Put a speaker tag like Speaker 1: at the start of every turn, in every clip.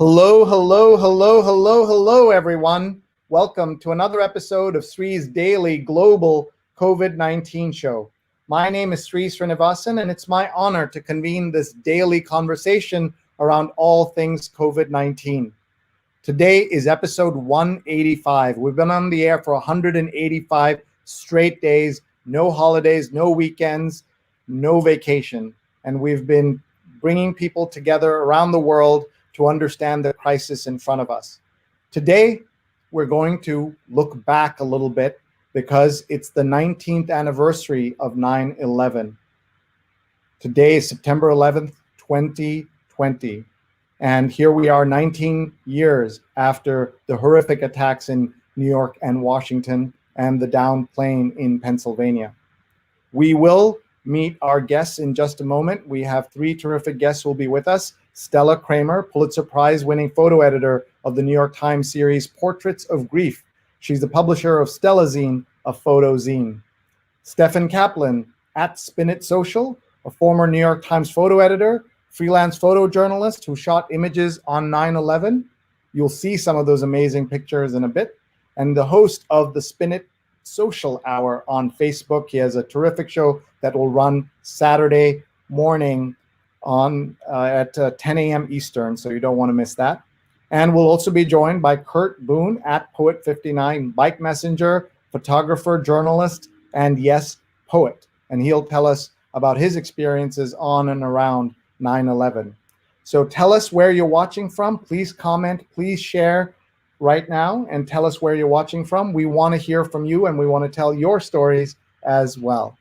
Speaker 1: Hello, hello, hello, hello, hello, everyone. Welcome to another episode of Sree's daily global COVID-19 show. My name is Sree Sreenivasan, and it's my honor to convene this daily conversation around all things COVID-19. Today is episode 185. We've been on the air for 185 straight days, no holidays, no weekends, no vacation. And we've been bringing people together around the world to understand the crisis in front of us. Today, we're going to look back a little bit because it's the 19th anniversary of 9/11. Today is September 11th, 2020. And here we are 19 years after the horrific attacks in New York and Washington and the downed plane in Pennsylvania. We will meet our guests in just a moment. We have three terrific guests who will be with us. Stella Kramer, Pulitzer Prize-winning photo editor of the New York Times series Portraits of Grief. She's the publisher of Stella Zine, a photo zine. Steffen Kaplan, at Spin It Social, a former New York Times photo editor, freelance photojournalist who shot images on 9/11. You'll see some of those amazing pictures in a bit. And the host of the Spin It Social Hour on Facebook. He has a terrific show that will run Saturday morning at 10 a.m. Eastern, so you don't want to miss that. And we'll also be joined by Kurt Boone at Poet59, bike messenger, photographer, journalist, and yes, poet. And he'll tell us about his experiences on and around 9/11. So tell us where you're watching from. Please comment, please share right now and tell us where you're watching from. We want to hear from you and we want to tell your stories as well.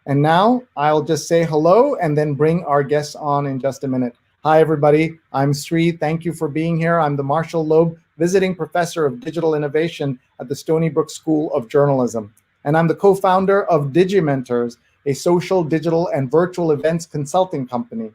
Speaker 1: And now I'll just say hello and then bring our guests on in just a minute. Hi, everybody. I'm Sree. Thank you for being here. I'm the Marshall Loeb Visiting Professor of Digital Innovation at the Stony Brook School of Journalism. And I'm the co-founder of Digimentors, a social, digital, and virtual events consulting company.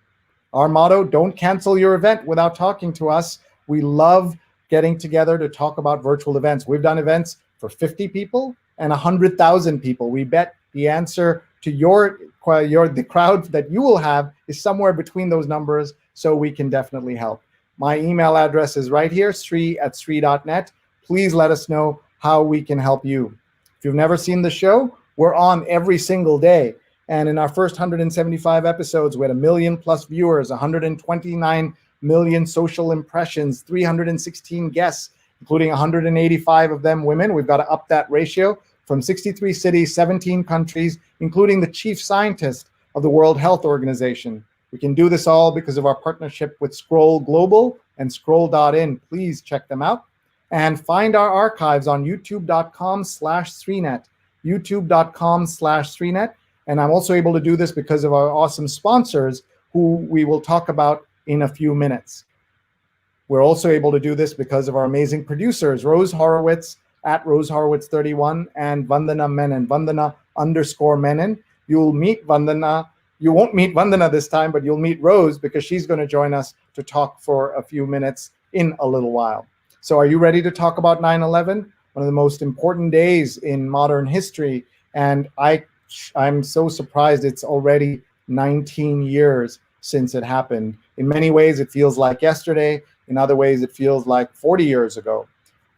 Speaker 1: Our motto, don't cancel your event without talking to us. We love getting together to talk about virtual events. We've done events for 50 people and 100,000 people. We bet the answer to the crowd that you will have is somewhere between those numbers, so we can definitely help. My email address is right here, sree@sree.net. Please let us know how we can help you. If you've never seen the show, we're on every single day. And in our first 175 episodes, we had 1 million plus viewers, 129 million social impressions, 316 guests, including 185 of them women. We've got to up that ratio from 63 cities, 17 countries, including the chief scientist of the World Health Organization. We can do this all because of our partnership with Scroll Global and Scroll.in. Please check them out. And find our archives on youtube.com/Sreenet, youtube.com/Sreenet. And I'm also able to do this because of our awesome sponsors who we will talk about in a few minutes. We're also able to do this because of our amazing producers, Rose Horowitz at Rose Horowitz 31 and Vandana Menon, Vandana_Menon. You'll meet Vandana. You won't meet Vandana this time, but you'll meet Rose because she's going to join us to talk for a few minutes in a little while. So are you ready to talk about 9/11? One of the most important days in modern history. And I'm so surprised it's already 19 years since it happened. In many ways, it feels like yesterday. In other ways, it feels like 40 years ago.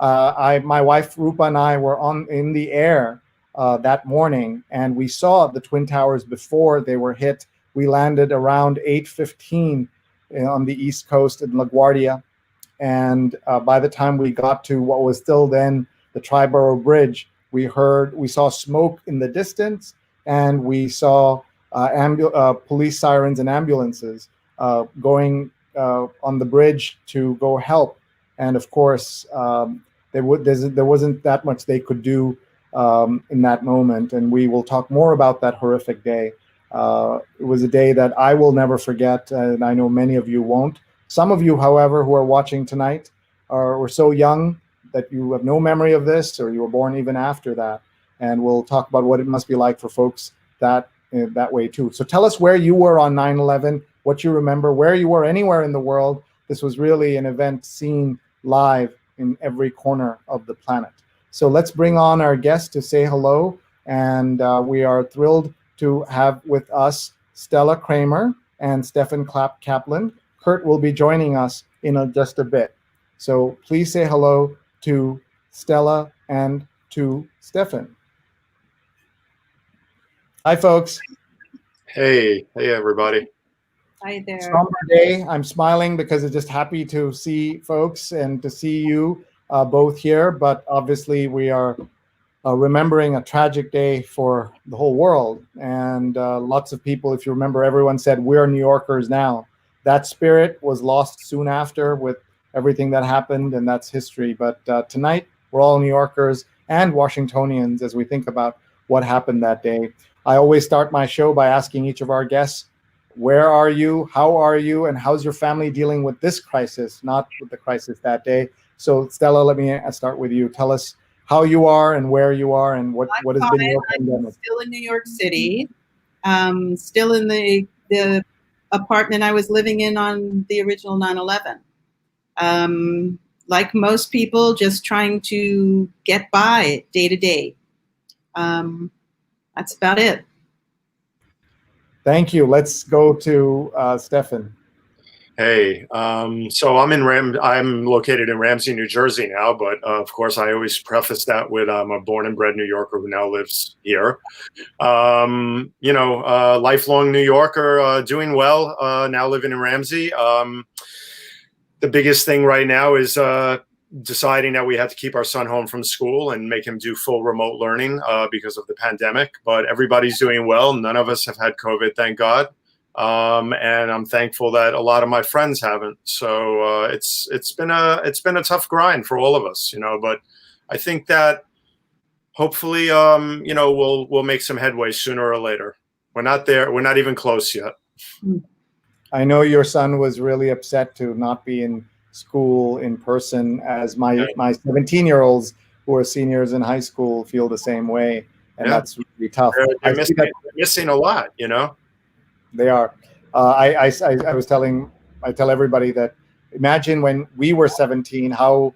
Speaker 1: My wife Rupa and I were in the air that morning, and we saw the Twin Towers before they were hit. We landed around 8:15 on the East Coast in LaGuardia, and by the time we got to what was still then the Triborough Bridge, we saw smoke in the distance, and we saw police sirens and ambulances going on the bridge to go help. And of course, there wasn't that much they could do in that moment. And we will talk more about that horrific day. It was a day that I will never forget, and I know many of you won't. Some of you, however, who are watching tonight were so young that you have no memory of this, or you were born even after that. And we'll talk about what it must be like for folks that way too. So tell us where you were on 9/11, what you remember, where you were anywhere in the world. This was really an event seen live in every corner of the planet. So let's bring on our guest to say hello. And we are thrilled to have with us Stella Kramer and Steffen Kaplan. Kurt will be joining us in just a bit. So please say hello to Stella and to Steffen. Hi, folks.
Speaker 2: Hey everybody.
Speaker 3: Hi there.
Speaker 1: Somber day. I'm smiling because I'm just happy to see folks and to see you both here. But obviously, we are remembering a tragic day for the whole world. And lots of people, if you remember, everyone said, we're New Yorkers now. That spirit was lost soon after with everything that happened, and that's history. But tonight, we're all New Yorkers and Washingtonians as we think about what happened that day. I always start my show by asking each of our guests, where are you, how are you, and how's your family dealing with this crisis, not with the crisis that day. So Stella, let me start with you. Tell us how you are and where you are and what has been your pandemic.
Speaker 3: I'm still in New York City, still in the apartment I was living in on the original 9/11. Like most people, just trying to get by day to day. That's about it.
Speaker 1: Thank you. Let's go to Steffen.
Speaker 2: Hey, so I'm located in Ramsey, New Jersey now, but of course I always preface that with I'm a born and bred New Yorker who now lives here. Lifelong New Yorker, doing well, now living in Ramsey. The biggest thing right now is deciding that we have to keep our son home from school and make him do full remote learning because of the pandemic. But everybody's doing well. None of us have had COVID, thank God. And I'm thankful that a lot of my friends haven't. So it's been a tough grind for all of us, But I think that hopefully, we'll make some headway sooner or later. We're not there. We're not even close yet.
Speaker 1: I know your son was really upset to not be in school in person, as my 17-year-olds who are seniors in high school feel the same way, and that's really tough.
Speaker 2: They're missing a lot,
Speaker 1: They are. I tell everybody that imagine when we were 17, how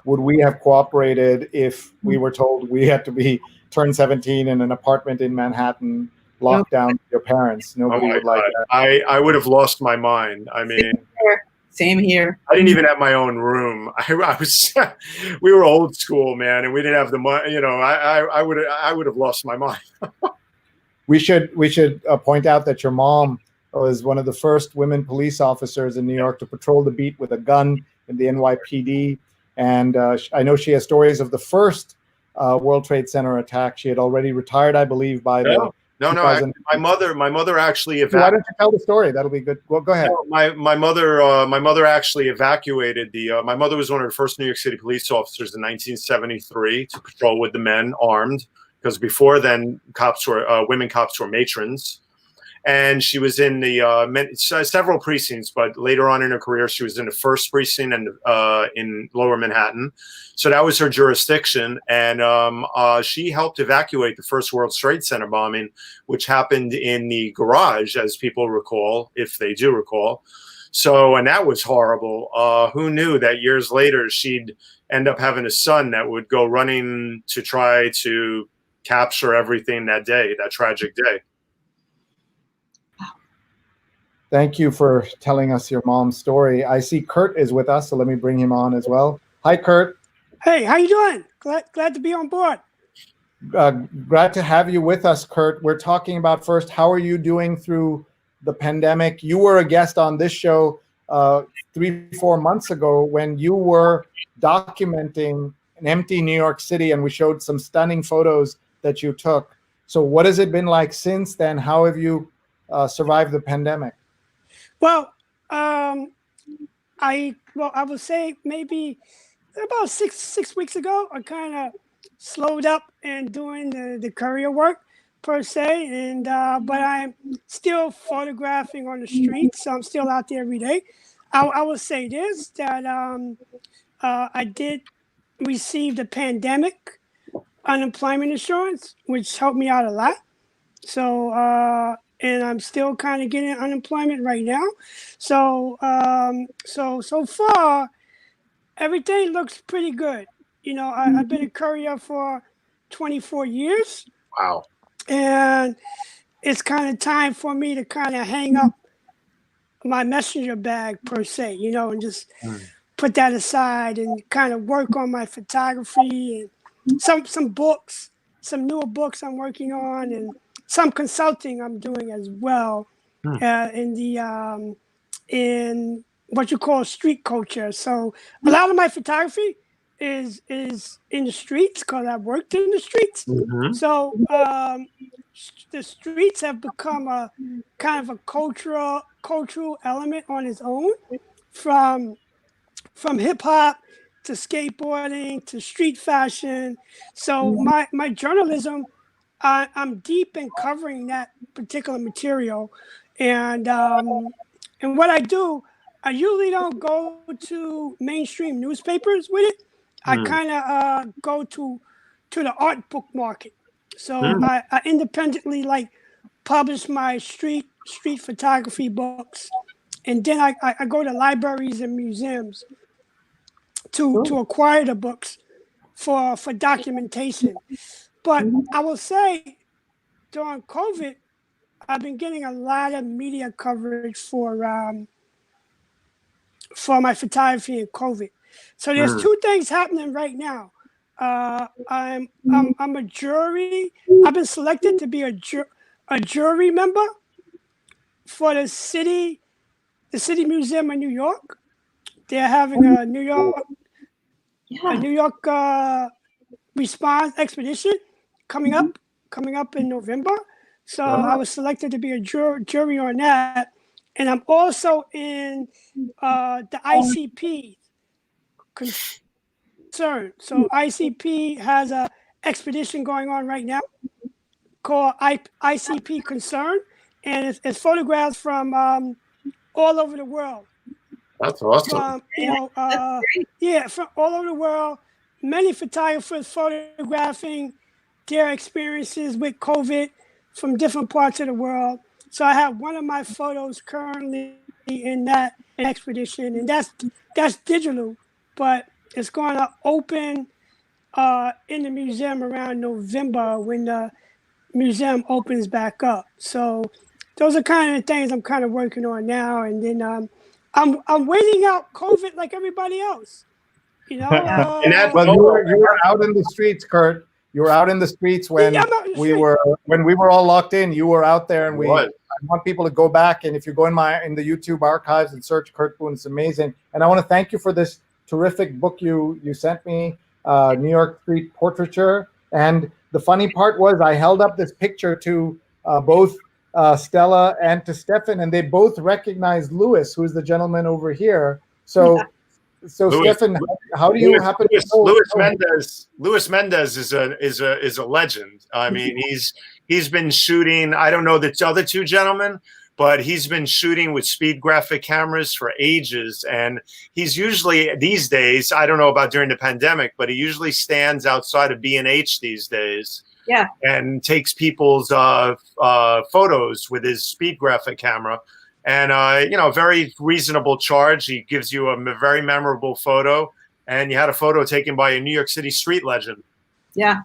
Speaker 1: would we have cooperated if we were told we had to turn 17 in an apartment in Manhattan, locked down with your parents? Nobody would like that.
Speaker 2: I would have lost my mind. I mean,
Speaker 3: same here.
Speaker 2: I didn't even have my own room. We were old school, man, and we didn't have the money. I would have lost my mind.
Speaker 1: We should point out that your mom was one of the first women police officers in New York to patrol the beat with a gun in the NYPD. And I know she has stories of the first World Trade Center attack. She had already retired, I believe, by the...
Speaker 2: No. My mother actually evacuated.
Speaker 1: Why don't you tell the story? That'll be good. Well, go ahead.
Speaker 2: My mother actually evacuated my mother was one of the first New York City police officers in 1973 to patrol with the men armed, because before then women cops were matrons. And she was in the several precincts, but later on in her career, she was in the first precinct and in Lower Manhattan. So that was her jurisdiction. And she helped evacuate the first World Trade Center bombing, which happened in the garage, as people recall, if they do recall. So, and that was horrible. Who knew that years later she'd end up having a son that would go running to try to capture everything that day, that tragic day.
Speaker 1: Thank you for telling us your mom's story. I see Kurt is with us, so let me bring him on as well. Hi, Kurt.
Speaker 4: Hey, how you doing? Glad to be on board.
Speaker 1: Glad to have you with us, Kurt. We're talking about first, how are you doing through the pandemic? You were a guest on this show 3-4 months ago when you were documenting an empty New York City, and we showed some stunning photos that you took. So what has it been like since then? How have you survived the pandemic?
Speaker 4: Well, I would say maybe about six weeks ago, I kind of slowed up in doing the courier work per se, and but I'm still photographing on the streets. So I'm still out there every day. I would say this, that I did receive the pandemic unemployment insurance, which helped me out a lot. So and I'm still kind of getting unemployment right now. So so far, everything looks pretty good. I've been a courier for 24 years.
Speaker 2: Wow.
Speaker 4: And it's kind of time for me to kind of hang up my messenger bag per se, and just
Speaker 2: Mm.
Speaker 4: put that aside and kind of work on my photography and some books, some newer books I'm working on, and some consulting I'm doing as well in what you call street culture. So a lot of my photography is in the streets because I've worked in the streets.
Speaker 2: Mhm.
Speaker 4: So the streets have become a kind of a cultural element on its own, from hip hop to skateboarding to street fashion. So my journalism, I'm deep in covering that particular material, and what I do, I usually don't go to mainstream newspapers with it. I
Speaker 2: Mm.
Speaker 4: kind of go to the art book market. So
Speaker 2: Mm.
Speaker 4: I independently publish my street photography books, and then I go to libraries and museums to acquire the books for documentation. But I will say, during COVID, I've been getting a lot of media coverage for my photography in COVID. So there's two things happening right now. I'm a jury. I've been selected to be a jury member for the city museum in New York. They're having a New York response expedition coming up in November. So I was selected to be a jury on that, and I'm also in the ICP concern. So ICP has a expedition going on right now called ICP Concern, and it's photographs from all over the world.
Speaker 2: That's awesome.
Speaker 4: From all over the world. Many photographers photographing their experiences with COVID from different parts of the world. So I have one of my photos currently in that expedition, and that's digital, but it's going to open in the museum around November when the museum opens back up. So those are kind of the things I'm kind of working on now, and then I'm waiting out COVID like everybody else.
Speaker 2: And that,
Speaker 1: well, you were out in the streets, Kurt. You were out in the streets when we were all locked in. You were out there, and I want people to go back, and if you go in the YouTube archives and search Kurt Boone, it's amazing. And I want to thank you for this terrific book you sent me, New York Street Portraiture. And the funny part was I held up this picture to both Stella and to Steffen, and they both recognized Louis, who's the gentleman over here. So. So Louis, Steffen, how do you happen to know?
Speaker 2: Louis Mendez is a legend. I mean, he's been shooting. I don't know the other two gentlemen, but he's been shooting with speed graphic cameras for ages. And he's usually these days, I don't know about during the pandemic, but he usually stands outside of B&H these days.
Speaker 3: Yeah,
Speaker 2: and takes people's photos with his speed graphic camera. And, very reasonable charge. He gives you a very memorable photo. And you had a photo taken by a New York City street legend.
Speaker 3: Yeah.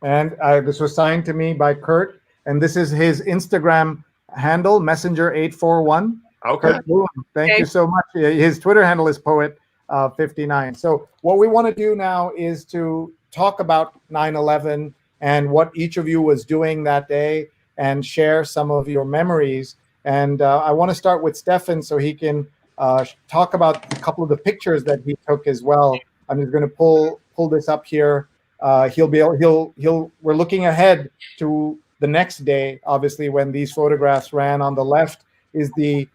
Speaker 1: And this was signed to me by Kurt. And this is his Instagram handle, Messenger841.
Speaker 2: Okay.
Speaker 1: Kurt Boone, thank you so much. His Twitter handle is Poet59. So what we want to do now is to talk about 9/11 and what each of you was doing that day and share some of your memories. And I want to start with Steffen so he can talk about a couple of the pictures that he took as well. I'm just going to pull this up here. We're looking ahead to the next day, obviously, when these photographs ran. On the left is the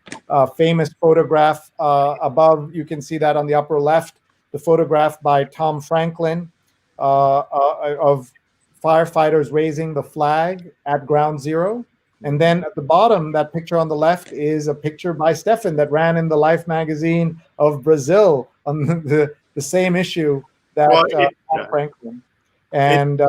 Speaker 1: famous photograph above. You can see that on the upper left, the photograph by Tom Franklin of firefighters raising the flag at Ground Zero. And then at the bottom, that picture on the left is a picture by Steffen that ran in the Life magazine of Brazil on the same issue that Tom Franklin. And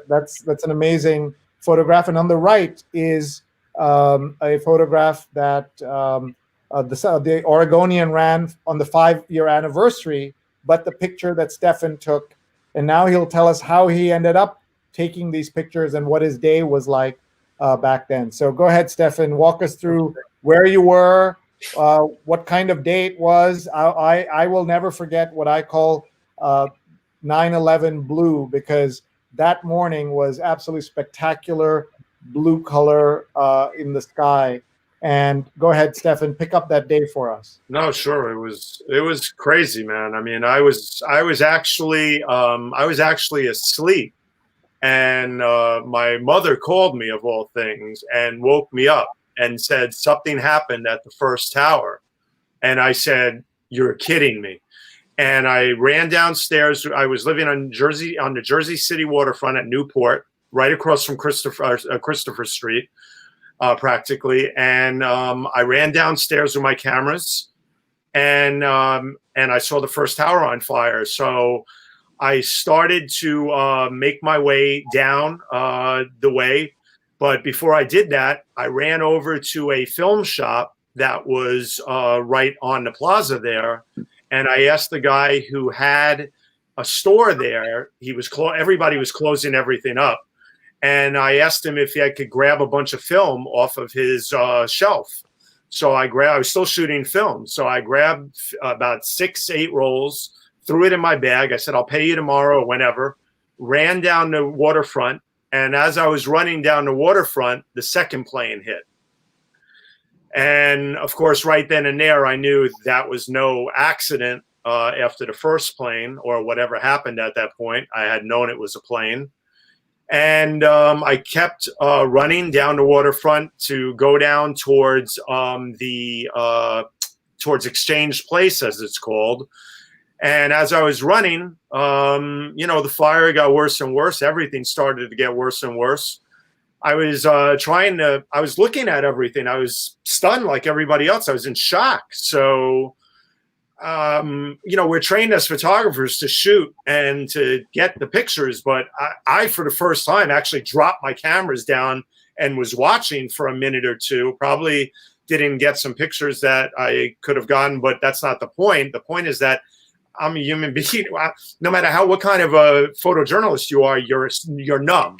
Speaker 1: that's an amazing photograph. And on the right is a photograph that the Oregonian ran on the 5-year anniversary, but the picture that Steffen took. And now he'll tell us how he ended up taking these pictures and what his day was like back then. So go ahead, Steffen, walk us through where you were, what kind of day it was. I will never forget what I call 9/11 blue, because that morning was absolutely spectacular blue color in the sky. And go ahead, Steffen, pick up that day for us.
Speaker 2: No, sure. It was crazy, man. I mean, I was actually asleep, and my mother called me, of all things, and woke me up and said something happened at the first tower. And I said, "You're kidding me." And I ran downstairs. I was living on the Jersey City waterfront at Newport, right across from Christopher Street, practically. And I ran downstairs with my cameras, and I saw the first tower on fire. So I started to make my way down the way. But before I did that, I ran over to a film shop that was right on the plaza there. And I asked the guy who had a store there, everybody was closing everything up. And I asked him if I could grab a bunch of film off of his shelf. So I was still shooting film. So I grabbed about 6-8 rolls, threw it in my bag. I said, "I'll pay you tomorrow or whenever." Ran down the waterfront. And as I was running down the waterfront, the second plane hit. And of course, right then and there, I knew that was no accident after the first plane or whatever happened at that point. I had known it was a plane. And I kept running down the waterfront to go down towards towards Exchange Place, as it's called. And as I was running, the fire got worse and worse. Everything started to get worse and worse. I was I was looking at everything. I was stunned like everybody else. I was in shock. So, we're trained as photographers to shoot and to get the pictures. But I, for the first time, actually dropped my cameras down and was watching for a minute or two. Probably didn't get some pictures that I could have gotten, but that's not the point. The point is that I'm a human being. No matter what kind of a photojournalist you are, you're numb.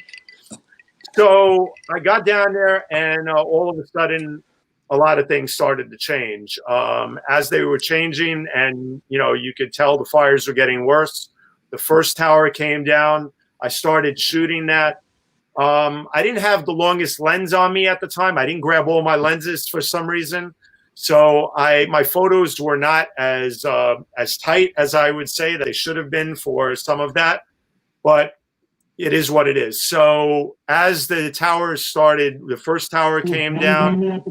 Speaker 2: So I got down there, and all of a sudden, a lot of things started to change. As they were changing, and you could tell the fires were getting worse. The first tower came down. I started shooting that. I didn't have the longest lens on me at the time. I didn't grab all my lenses for some reason. So my photos were not as tight as I would say they should have been for some of that, but it is what it is. So as the towers started, the first tower came down.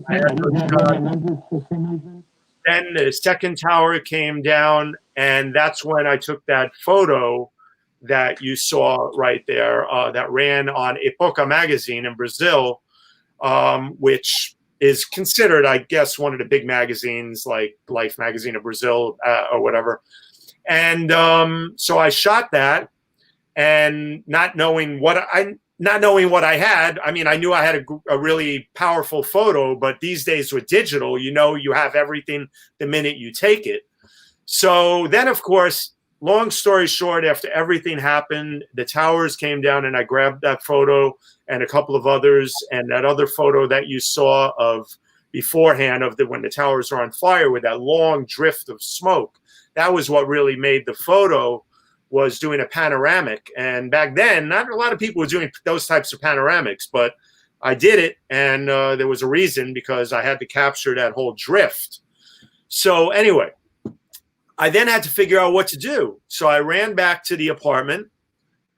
Speaker 2: Then the second tower came down, and that's when I took that photo that you saw right there that ran on Epoca magazine in Brazil, which is considered, I guess, one of the big magazines like Life magazine of Brazil or whatever. And so I shot that, and not knowing what I had. I mean, I knew I had a really powerful photo, but these days with digital, you have everything the minute you take it. So then, of course, long story short, after everything happened, the towers came down, and I grabbed that photo and a couple of others, and that other photo that you saw of beforehand of when the towers were on fire with that long drift of smoke. That was what really made the photo, was doing a panoramic. And back then, not a lot of people were doing those types of panoramics, but I did it, and there was a reason, because I had to capture that whole drift. So anyway, I then had to figure out what to do. So I ran back to the apartment,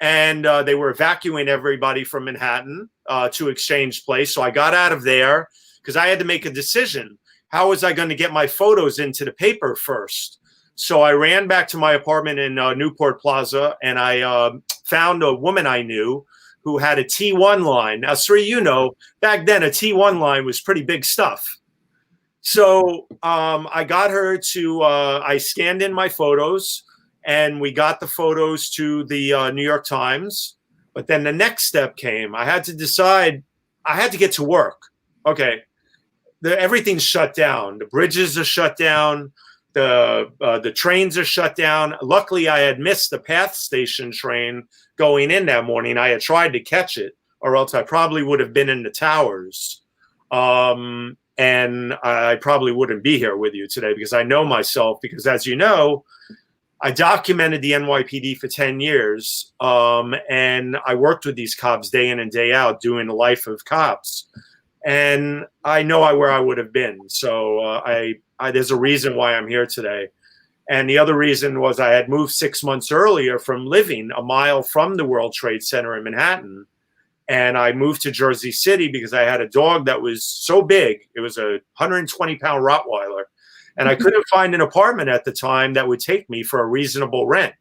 Speaker 2: and they were evacuating everybody from Manhattan to Exchange Place. So I got out of there because I had to make a decision. How was I going to get my photos into the paper first? So I ran back to my apartment in Newport Plaza, and I found a woman I knew who had a T1 line. Now, Sree, back then a T1 line was pretty big stuff. So I got her to, I scanned in my photos, and we got the photos to the New York Times. But then the next step came. I had to decide, I had to get to work. Okay, everything's shut down. The bridges are shut down. The trains are shut down. Luckily, I had missed the Path Station train going in that morning. I had tried to catch it, or else I probably would have been in the towers. and I probably wouldn't be here with you today because I know myself, because as you know, I documented the NYPD for 10 years, and I worked with these cops day in and day out doing the life of cops. And I know where I would have been. So I there's a reason why I'm here today. And the other reason was I had moved 6 months earlier from living a mile from the World Trade Center in Manhattan. And I moved to Jersey City because I had a dog that was so big. It was a 120-pound Rottweiler. And I couldn't find an apartment at the time that would take me for a reasonable rent.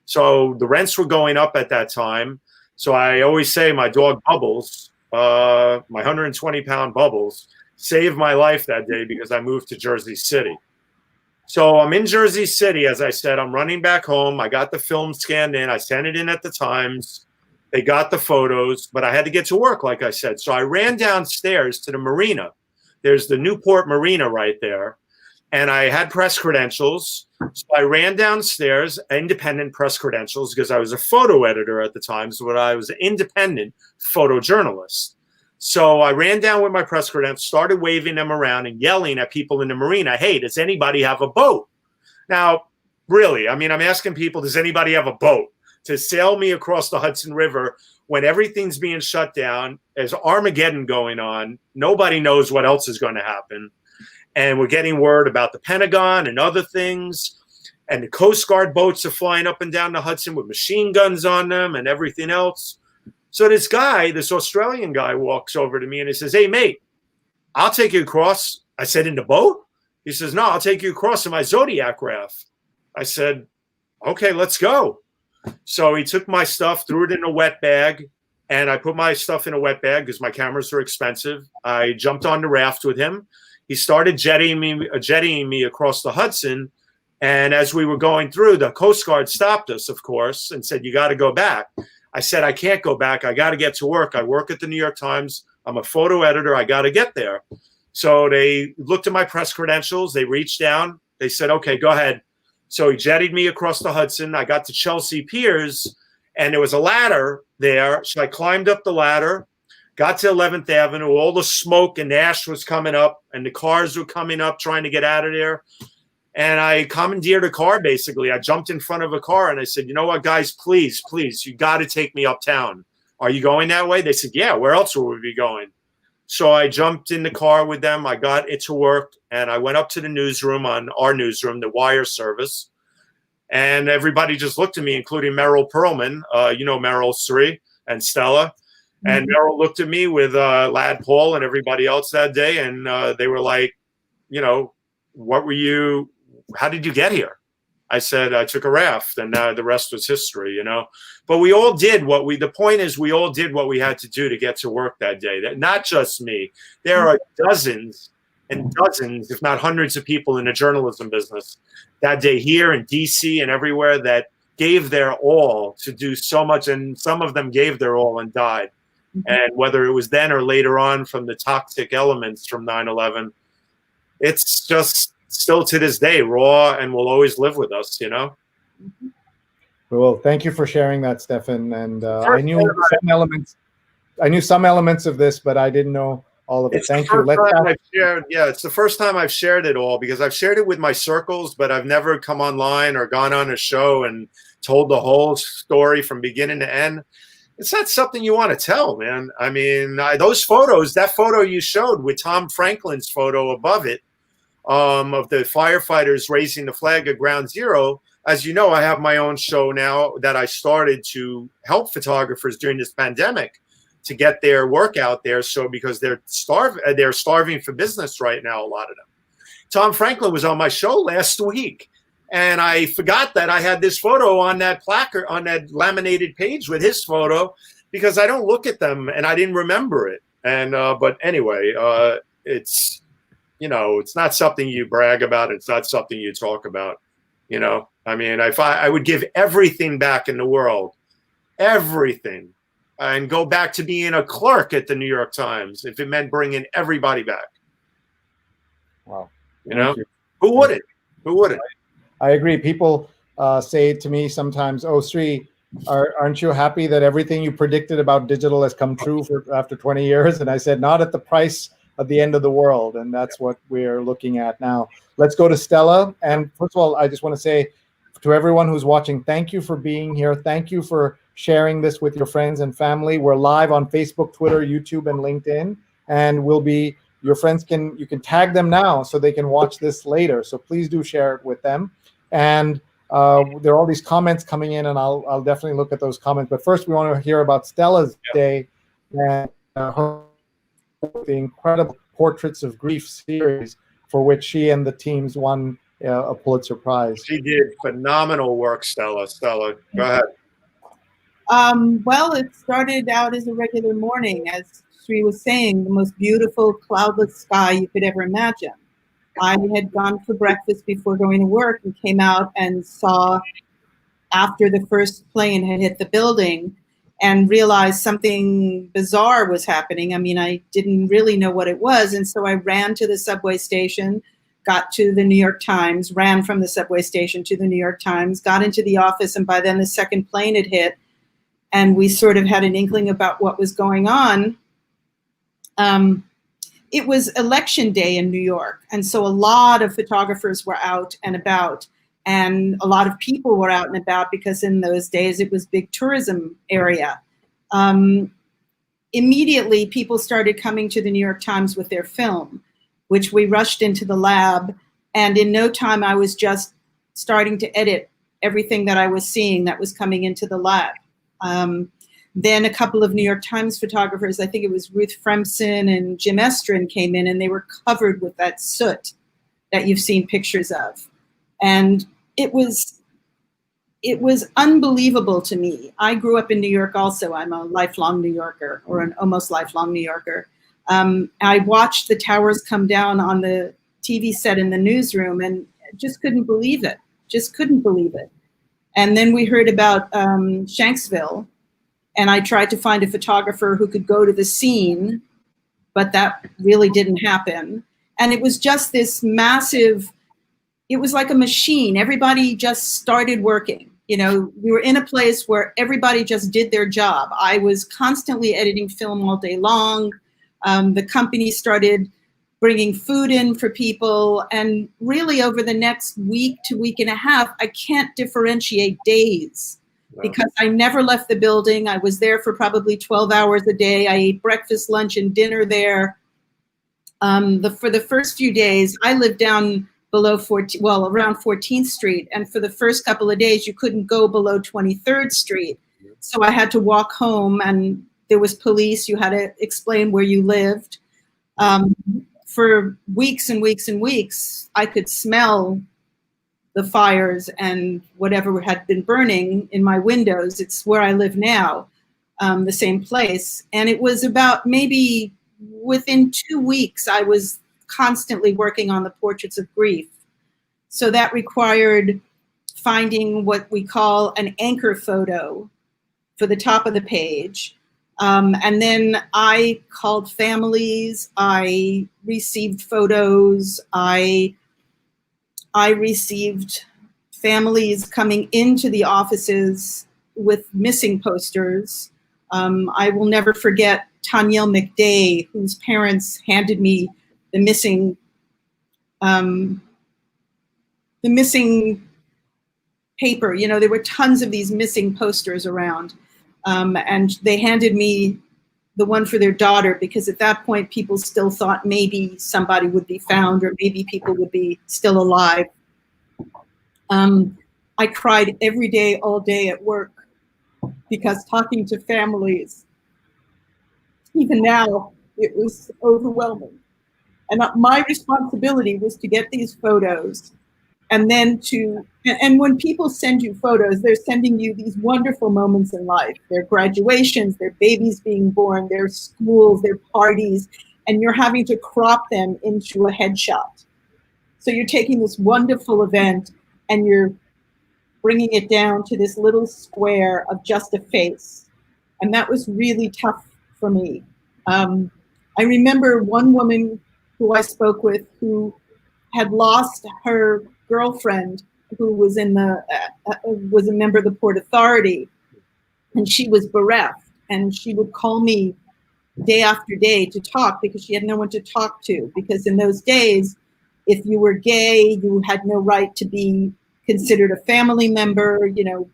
Speaker 2: So the rents were going up at that time. So I always say my dog Bubbles, my 120-pound Bubbles, saved my life that day because I moved to Jersey City. So I'm in Jersey City, as I said. I'm running back home. I got the film scanned in. I sent it in at the Times. They got the photos, but I had to get to work, like I said. So I ran downstairs to the marina. There's the Newport Marina right there. And I had press credentials. So I ran downstairs, independent press credentials, because I was a photo editor at the time. So I was an independent photojournalist. So I ran down with my press credentials, started waving them around and yelling at people in the marina, hey, does anybody have a boat? Now, really, I mean, I'm asking people, does anybody have a boat to sail me across the Hudson River when everything's being shut down? There's Armageddon going on. Nobody knows what else is going to happen. And we're getting word about the Pentagon and other things. And the Coast Guard boats are flying up and down the Hudson with machine guns on them and everything else. So this guy, this Australian guy, walks over to me and he says, hey, mate, I'll take you across. I said, in the boat? He says, no, I'll take you across in my Zodiac raft. I said, okay, let's go. So he took my stuff, threw it in a wet bag, and I put my stuff in a wet bag because my cameras are expensive. I jumped on the raft with him. He started jettying me across the Hudson. And as we were going through, the Coast Guard stopped us, of course, and said, you got to go back. I said, I can't go back. I got to get to work. I work at the New York Times. I'm a photo editor. I got to get there. So they looked at my press credentials. They reached down. They said, okay, go ahead. So he jettied me across the Hudson. I got to Chelsea Piers, and there was a ladder there. So I climbed up the ladder, got to 11th Avenue. All the smoke and ash was coming up, and the cars were coming up trying to get out of there. And I commandeered a car, basically. I jumped in front of a car, and I said, you know what, guys, please, you got to take me uptown. Are you going that way? They said, yeah, where else would we be going? So I jumped in the car with them. I got it to work, and I went up to the newsroom, on our newsroom, the wire service. And everybody just looked at me, including Meryl Perlman, you know Meryl, Sree, and Stella. And Meryl looked at me with Lad Paul and everybody else that day, and they were like, you know, how did you get here? I said, I took a raft, and the rest was history, you know. But we all did the point is we all did what we had to do to get to work that day. Not just me. There are dozens and dozens, if not hundreds of people in the journalism business that day here in DC and everywhere that gave their all to do so much. And some of them gave their all and died. And whether it was then or later on from the toxic elements from 9/11, it's just still to this day raw and will always live with us, you know?
Speaker 1: Well, thank you for sharing that, Steffen. And I knew some elements of this, but I didn't know all of it. Thank you.
Speaker 2: It's the first time I've shared it all, because I've shared it with my circles, but I've never come online or gone on a show and told the whole story from beginning to end. It's not something you want to tell, man. I mean, those photos, that photo you showed with Tom Franklin's photo above it, of the firefighters raising the flag at Ground Zero. As you know, I have my own show now that I started to help photographers during this pandemic to get their work out there. So because they're starving for business right now, a lot of them. Tom Franklin was on my show last week, and I forgot that I had this photo on that placard, on that laminated page with his photo, because I don't look at them and I didn't remember it. And but anyway, it's, you know, it's not something you brag about. It's not something you talk about. You know, I mean, if I would give everything back in the world, everything, and go back to being a clerk at the New York Times if it meant bringing everybody back.
Speaker 1: Wow.
Speaker 2: You know, who wouldn't? Who wouldn't?
Speaker 1: I agree. People say to me sometimes, oh, Sree, aren't you happy that everything you predicted about digital has come true after 20 years? And I said, not at the price of the end of the world, and that's what we're looking at now. Let's go to Stella. And first of all, I just want to say to everyone who's watching, thank you for being here. Thank you for sharing this with your friends and family. We're live on Facebook, Twitter, YouTube, and LinkedIn, and your friends you can tag them now so they can watch this later. So please do share it with them. And there are all these comments coming in, and I'll definitely look at those comments. But first, we want to hear about Stella's day and the incredible Portraits of Grief series, for which she and the teams won a Pulitzer Prize.
Speaker 2: She did phenomenal work, Stella. Stella, go ahead.
Speaker 3: Well, it started out as a regular morning, as Sree was saying, the most beautiful cloudless sky you could ever imagine. I had gone for breakfast before going to work and came out and saw, after the first plane had hit the building, and realized something bizarre was happening. I mean, I didn't really know what it was. And so I ran to the subway station, got to the New York Times, ran from the subway station to the New York Times, got into the office, and by then the second plane had hit. And we sort of had an inkling about what was going on. It was election day in New York. And so a lot of photographers were out and about, and a lot of people were out and about because in those days it was big tourism area. Immediately, people started coming to the New York Times with their film, which we rushed into the lab. And in no time, I was just starting to edit everything that I was seeing that was coming into the lab. Then a couple of New York Times photographers, I think it was Ruth Fremson and Jim Estrin, came in, and they were covered with that soot that you've seen pictures of. And it was unbelievable to me. I grew up in New York also. I'm a lifelong New Yorker, or an almost lifelong New Yorker. I watched the towers come down on the TV set in the newsroom and just couldn't believe it. Just couldn't believe it. And then we heard about Shanksville, and I tried to find a photographer who could go to the scene, but that really didn't happen. And it was just this massive, it was like a machine. Everybody just started working. You know, we were in a place where everybody just did their job. I was constantly editing film all day long. The company started bringing food in for people. And really over the next week to week and a half, I can't differentiate days. Wow. Because I never left the building. I was there for probably 12 hours a day. I ate breakfast, lunch, and dinner there. For the first few days, I lived down below around 14th Street. And for the first couple of days, you couldn't go below 23rd Street. So I had to walk home, and there was police. You had to explain where you lived. For weeks and weeks and weeks, I could smell the fires and whatever had been burning in my windows. It's where I live now, the same place. And it was about maybe within 2 weeks, I was constantly working on the Portraits of Grief. So that required finding what we call an anchor photo for the top of the page. And then I called families, I received photos, I received families coming into the offices with missing posters. I will never forget Tanyel McDay, whose parents handed me the missing paper. You know, there were tons of these missing posters around. And they handed me the one for their daughter, because at that point people still thought maybe somebody would be found, or maybe people would be still alive. I cried every day, all day at work, because talking to families, even now, it was overwhelming. And my responsibility was to get these photos, and then and when people send you photos, they're sending you these wonderful moments in life, their graduations, their babies being born, their schools, their parties, and you're having to crop them into a headshot. So you're taking this wonderful event and you're bringing it down to this little square of just a face. And that was really tough for me. I remember one woman who I spoke with who had lost her girlfriend, who was was a member of the Port Authority, and she was bereft. And she would call me day after day to talk because she had no one to talk to. Because in those days, if you were gay, you had no right to be considered a family member. You know,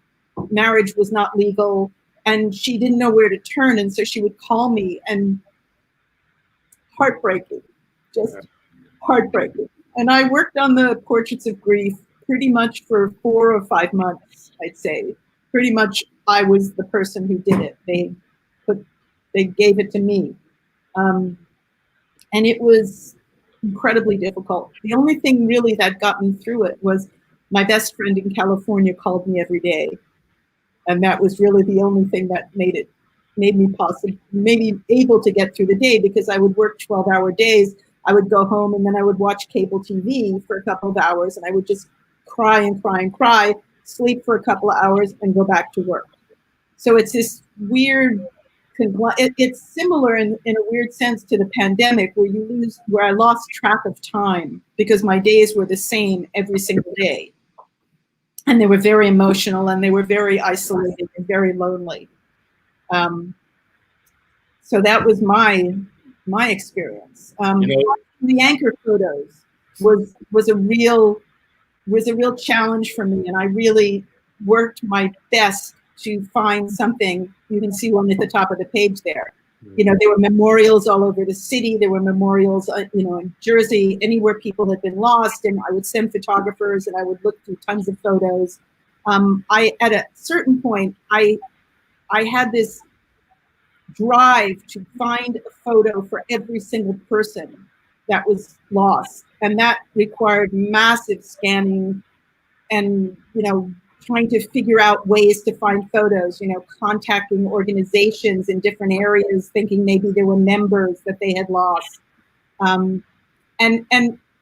Speaker 3: marriage was not legal, and she didn't know where to turn. And so she would call me, and heartbreaking, just heartbreaking. And I worked on the Portraits of Grief pretty much for 4 or 5 months, I'd say. Pretty much I was the person who did it. They gave it to me. And it was incredibly difficult. The only thing really that got me through it was my best friend in California called me every day. And that was really the only thing that made me able to get through the day, because I would work 12-hour days. I would go home and then I would watch cable TV for a couple of hours, and I would just cry and cry and cry, sleep for a couple of hours, and go back to work. So it's this weird, it's similar in a weird sense to the pandemic, where I lost track of time because my days were the same every single day. And they were very emotional, and they were very isolated and very lonely. So that was my experience. The anchor photos was a real challenge for me, and I really worked my best to find something. You can see one at the top of the page there. You know, there were memorials all over the city. There were memorials, in Jersey, anywhere people had been lost. And I would send photographers, and I would look through tons of photos. At a certain point, I had this drive to find a photo for every single person that was lost. And that required massive scanning and, trying to figure out ways to find photos, contacting organizations in different areas, thinking maybe there were members that they had lost. And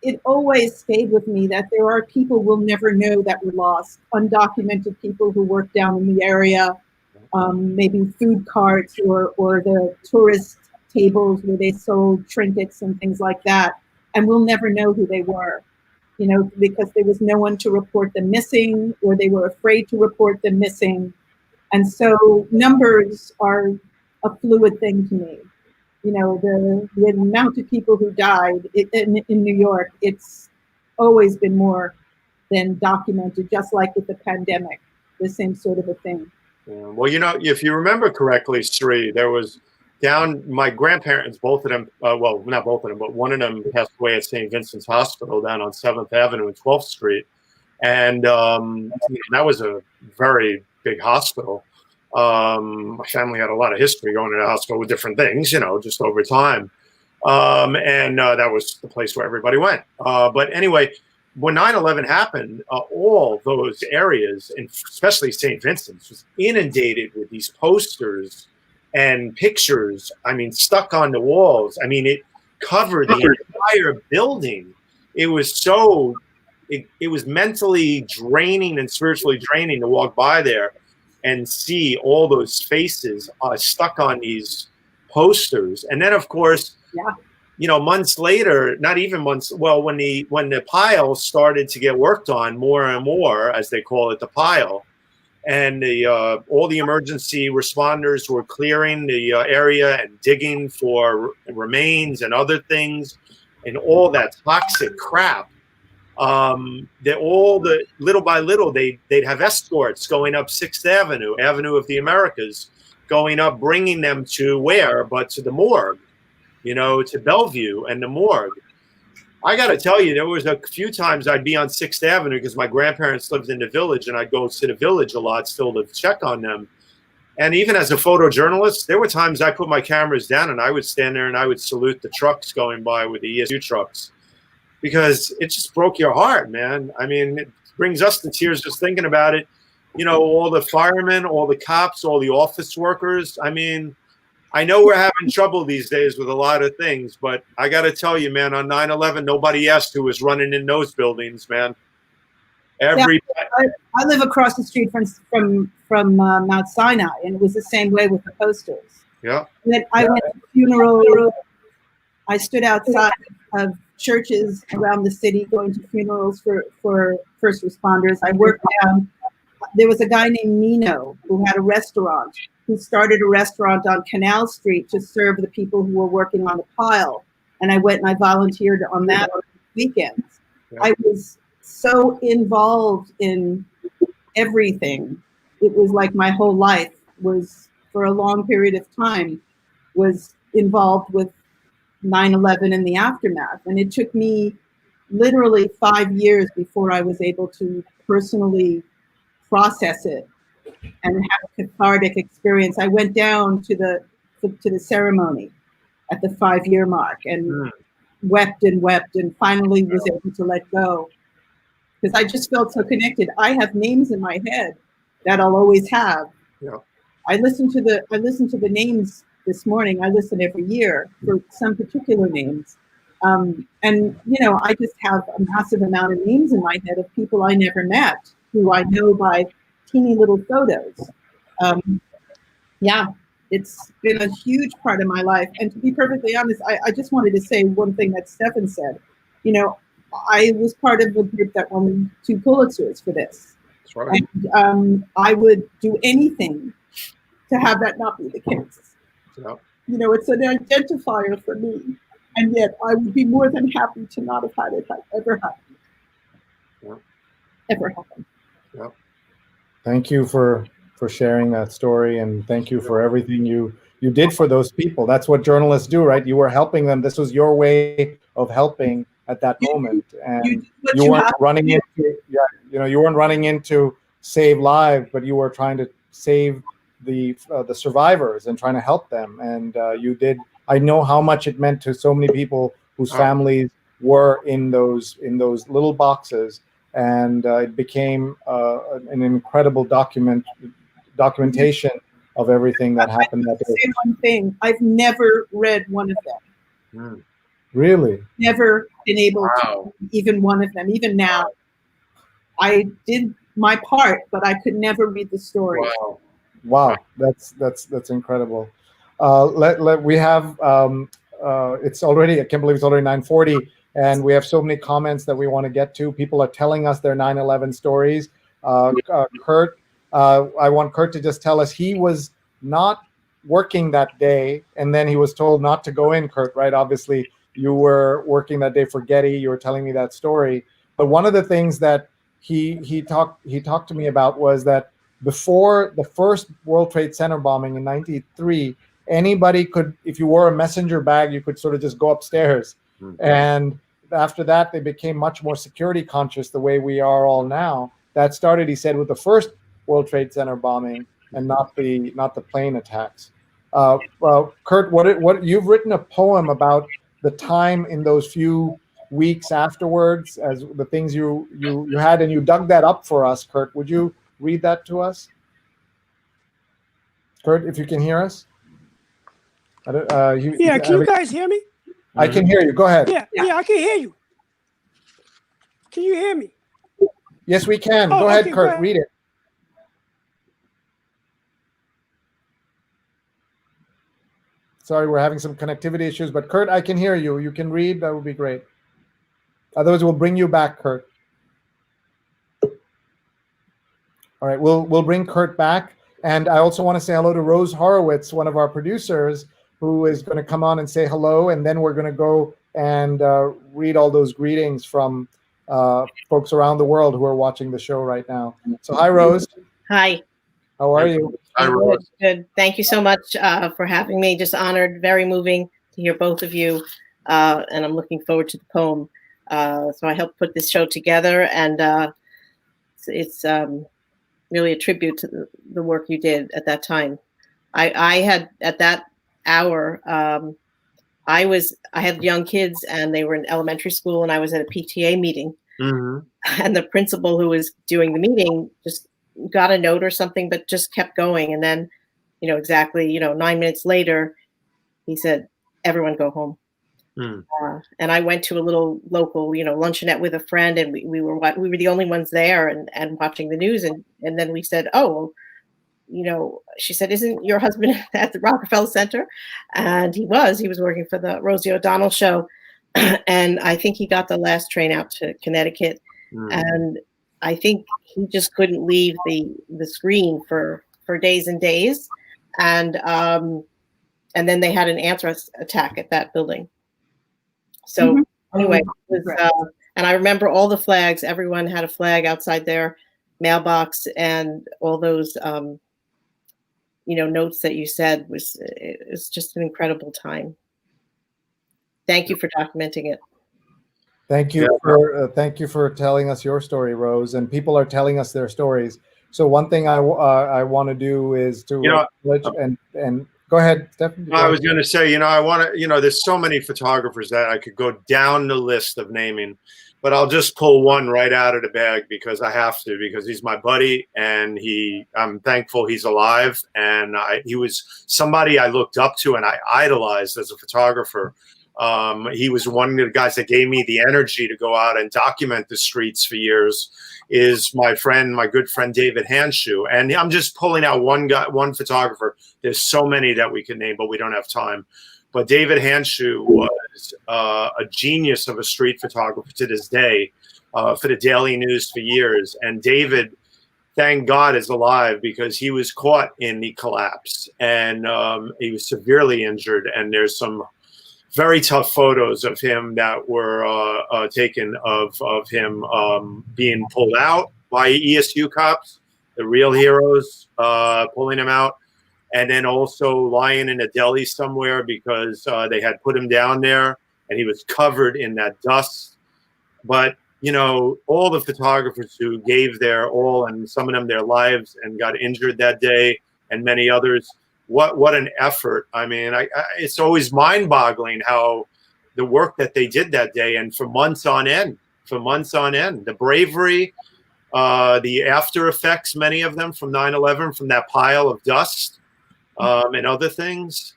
Speaker 3: it always stayed with me that there are people we'll never know that were lost, undocumented people who worked down in the area, maybe food carts or the tourist tables where they sold trinkets and things like that. And we'll never know who they were. Because there was no one to report them missing, or they were afraid to report them missing. And so numbers are a fluid thing to me. The amount of people who died in New York, it's always been more than documented, just like with the pandemic, the same sort of a thing.
Speaker 2: Yeah. Well, if you remember correctly, Sree, there was my grandparents, both of them, well, not both of them, but one of them passed away at St. Vincent's Hospital down on 7th Avenue and 12th Street. And that was a very big hospital. My family had a lot of history going to the hospital with different things, just over time. And that was the place where everybody went. But anyway, when 9/11 happened, all those areas, and especially St. Vincent's, was inundated with these posters and pictures, stuck on the walls. It covered the entire building. It was it was mentally draining and spiritually draining to walk by there and see all those faces stuck on these posters. And then, of course, months later, not even months, well, when the pile started to get worked on more and more, as they call it, the pile, and all the emergency responders were clearing the area and digging for remains and other things, and all that toxic crap. Little by little, they'd have escorts going up 6th Avenue, Avenue of the Americas, going up, bringing them to where? But to the morgue, to Bellevue and the morgue. I got to tell you, there was a few times I'd be on 6th Avenue because my grandparents lived in the Village, and I'd go to the Village a lot still to check on them. And even as a photojournalist, there were times I put my cameras down and I would stand there and I would salute the trucks going by with the ESU trucks, because it just broke your heart, man. It brings us to tears just thinking about it. All the firemen, all the cops, all the office workers. I know we're having trouble these days with a lot of things, but I got to tell you, man, on 9/11, nobody asked who was running in those buildings, man.
Speaker 3: I live across the street from Mount Sinai, and it was the same way with the posters.
Speaker 2: Yeah.
Speaker 3: And then I went to funerals. I stood outside of churches around the city going to funerals for first responders. I worked down. There was a guy named Nino who had a restaurant who started a restaurant on Canal Street to serve the people who were working on the pile. And I went and I volunteered on that on weekends.
Speaker 2: Yeah.
Speaker 3: I was so involved in everything. It was like my whole life was, for a long period of time, was involved with 9/11 and the aftermath. And it took me literally 5 years before I was able to personally process it and have a cathartic experience. I went down to the ceremony at the 5-year mark and wept and finally was able to let go, because I just felt so connected. I have names in my head that I'll always have.
Speaker 2: Yeah.
Speaker 3: I listened to the names this morning. I listen every year for some particular names. And I just have a massive amount of names in my head of people I never met, who I know by teeny little photos. It's been a huge part of my life. And to be perfectly honest, I just wanted to say one thing that Steffen said. I was part of the group that won 2 Pulitzers for this.
Speaker 2: That's right.
Speaker 3: And I would do anything to have that not be the case.
Speaker 2: Yeah.
Speaker 3: It's an identifier for me. And yet I would be more than happy to not have had it ever happen.
Speaker 2: Yeah.
Speaker 3: Ever happen.
Speaker 2: Yeah.
Speaker 1: Thank you for sharing that story, and thank you for everything you did for those people. That's what journalists do, right? You were helping them. This was your way of helping at that moment, and you weren't running into you weren't running into save lives, but you were trying to save the survivors and trying to help them, and you did. I know how much it meant to so many people whose families were in those little boxes, and it became an incredible documentation of everything that happened that day.
Speaker 3: Say one thing: I've never read one of them.
Speaker 1: Really?
Speaker 3: Never been able to even one of them. Even now, I did my part, but I could never read the story.
Speaker 1: Wow, that's incredible. We have it's already, I can't believe it's already 9:40, and we have so many comments that we want to get to. People are telling us their 9/11 stories. Kurt, I want Kurt to just tell us he was not working that day, and then he was told not to go in. Kurt, right? Obviously, you were working that day for Getty. You were telling me that story. But one of the things that he talked to me about was that before the first World Trade Center bombing in '93, anybody could, if you wore a messenger bag, you could sort of just go upstairs. And after that, they became much more security conscious, the way we are all now. That started, he said, with the first World Trade Center bombing and not the plane attacks. Kurt, what you've written a poem about the time in those few weeks afterwards, as the things you had, and you dug that up for us. Kurt, would you read that to us? Kurt, if you can hear us.
Speaker 4: Can you guys hear me?
Speaker 1: I can hear you. Go ahead.
Speaker 4: Yeah, I can hear you. Can you hear me?
Speaker 1: Yes, we can. Go ahead, Kurt. Read it. Sorry, we're having some connectivity issues, but Kurt, I can hear you. You can read. That would be great. Otherwise, we'll bring you back, Kurt. All right, we'll bring Kurt back. And I also want to say hello to Rose Horowitz, one of our producers, who is going to come on and say hello. And then we're going to go and read all those greetings from folks around the world who are watching the show right now. So hi, Rose.
Speaker 5: Hi.
Speaker 1: How are you?
Speaker 2: Hi, Rose.
Speaker 5: Good. Thank you so much for having me. Just honored, very moving to hear both of you. And I'm looking forward to the poem. So I helped put this show together, and it's really a tribute to the work you did at that time. I had, at that hour, I had young kids, and they were in elementary school, and I was at a PTA meeting. And the principal who was doing the meeting just got a note or something, but just kept going. And then, exactly, 9 minutes later, he said, "Everyone go home." And I went to a little local, luncheonette with a friend, and we were the only ones there and watching the news. And then we said, "Oh, she said, isn't your husband at the Rockefeller Center?" And he was working for the Rosie O'Donnell show. And I think he got the last train out to Connecticut. And I think he just couldn't leave the screen for days and days. and then they had an anthrax attack at that building. So anyway, it was, and I remember all the flags. Everyone had a flag outside their mailbox, and all those notes that you said it's just an incredible time. Thank you for documenting it.
Speaker 1: Thank you for telling us your story, Rose. And people are telling us their stories. So one thing I want to do is to and go ahead, Steffen.
Speaker 2: I was going to say, I want to, there's so many photographers that I could go down the list of naming, but I'll just pull one right out of the bag because I have to, because he's my buddy, and I'm thankful he's alive. And he was somebody I looked up to and I idolized as a photographer. He was one of the guys that gave me the energy to go out and document the streets for years. Is my good friend David Handschuh. And I'm just pulling out one photographer. There's so many that we could name, but we don't have time. But David Handschuh was a genius of a street photographer to this day, for the Daily News for years. And David, thank God, is alive because he was caught in the collapse, and he was severely injured. And there's some very tough photos of him that were taken of him being pulled out by ESU cops, the real heroes, pulling him out, and then also lying in a deli somewhere because they had put him down there and he was covered in that dust. But, all the photographers who gave their all, and some of them their lives, and got injured that day, and many others, what an effort. I mean, it's always mind-boggling how the work that they did that day, and for months on end, the bravery, the after effects, many of them from 9/11, from that pile of dust, and other things.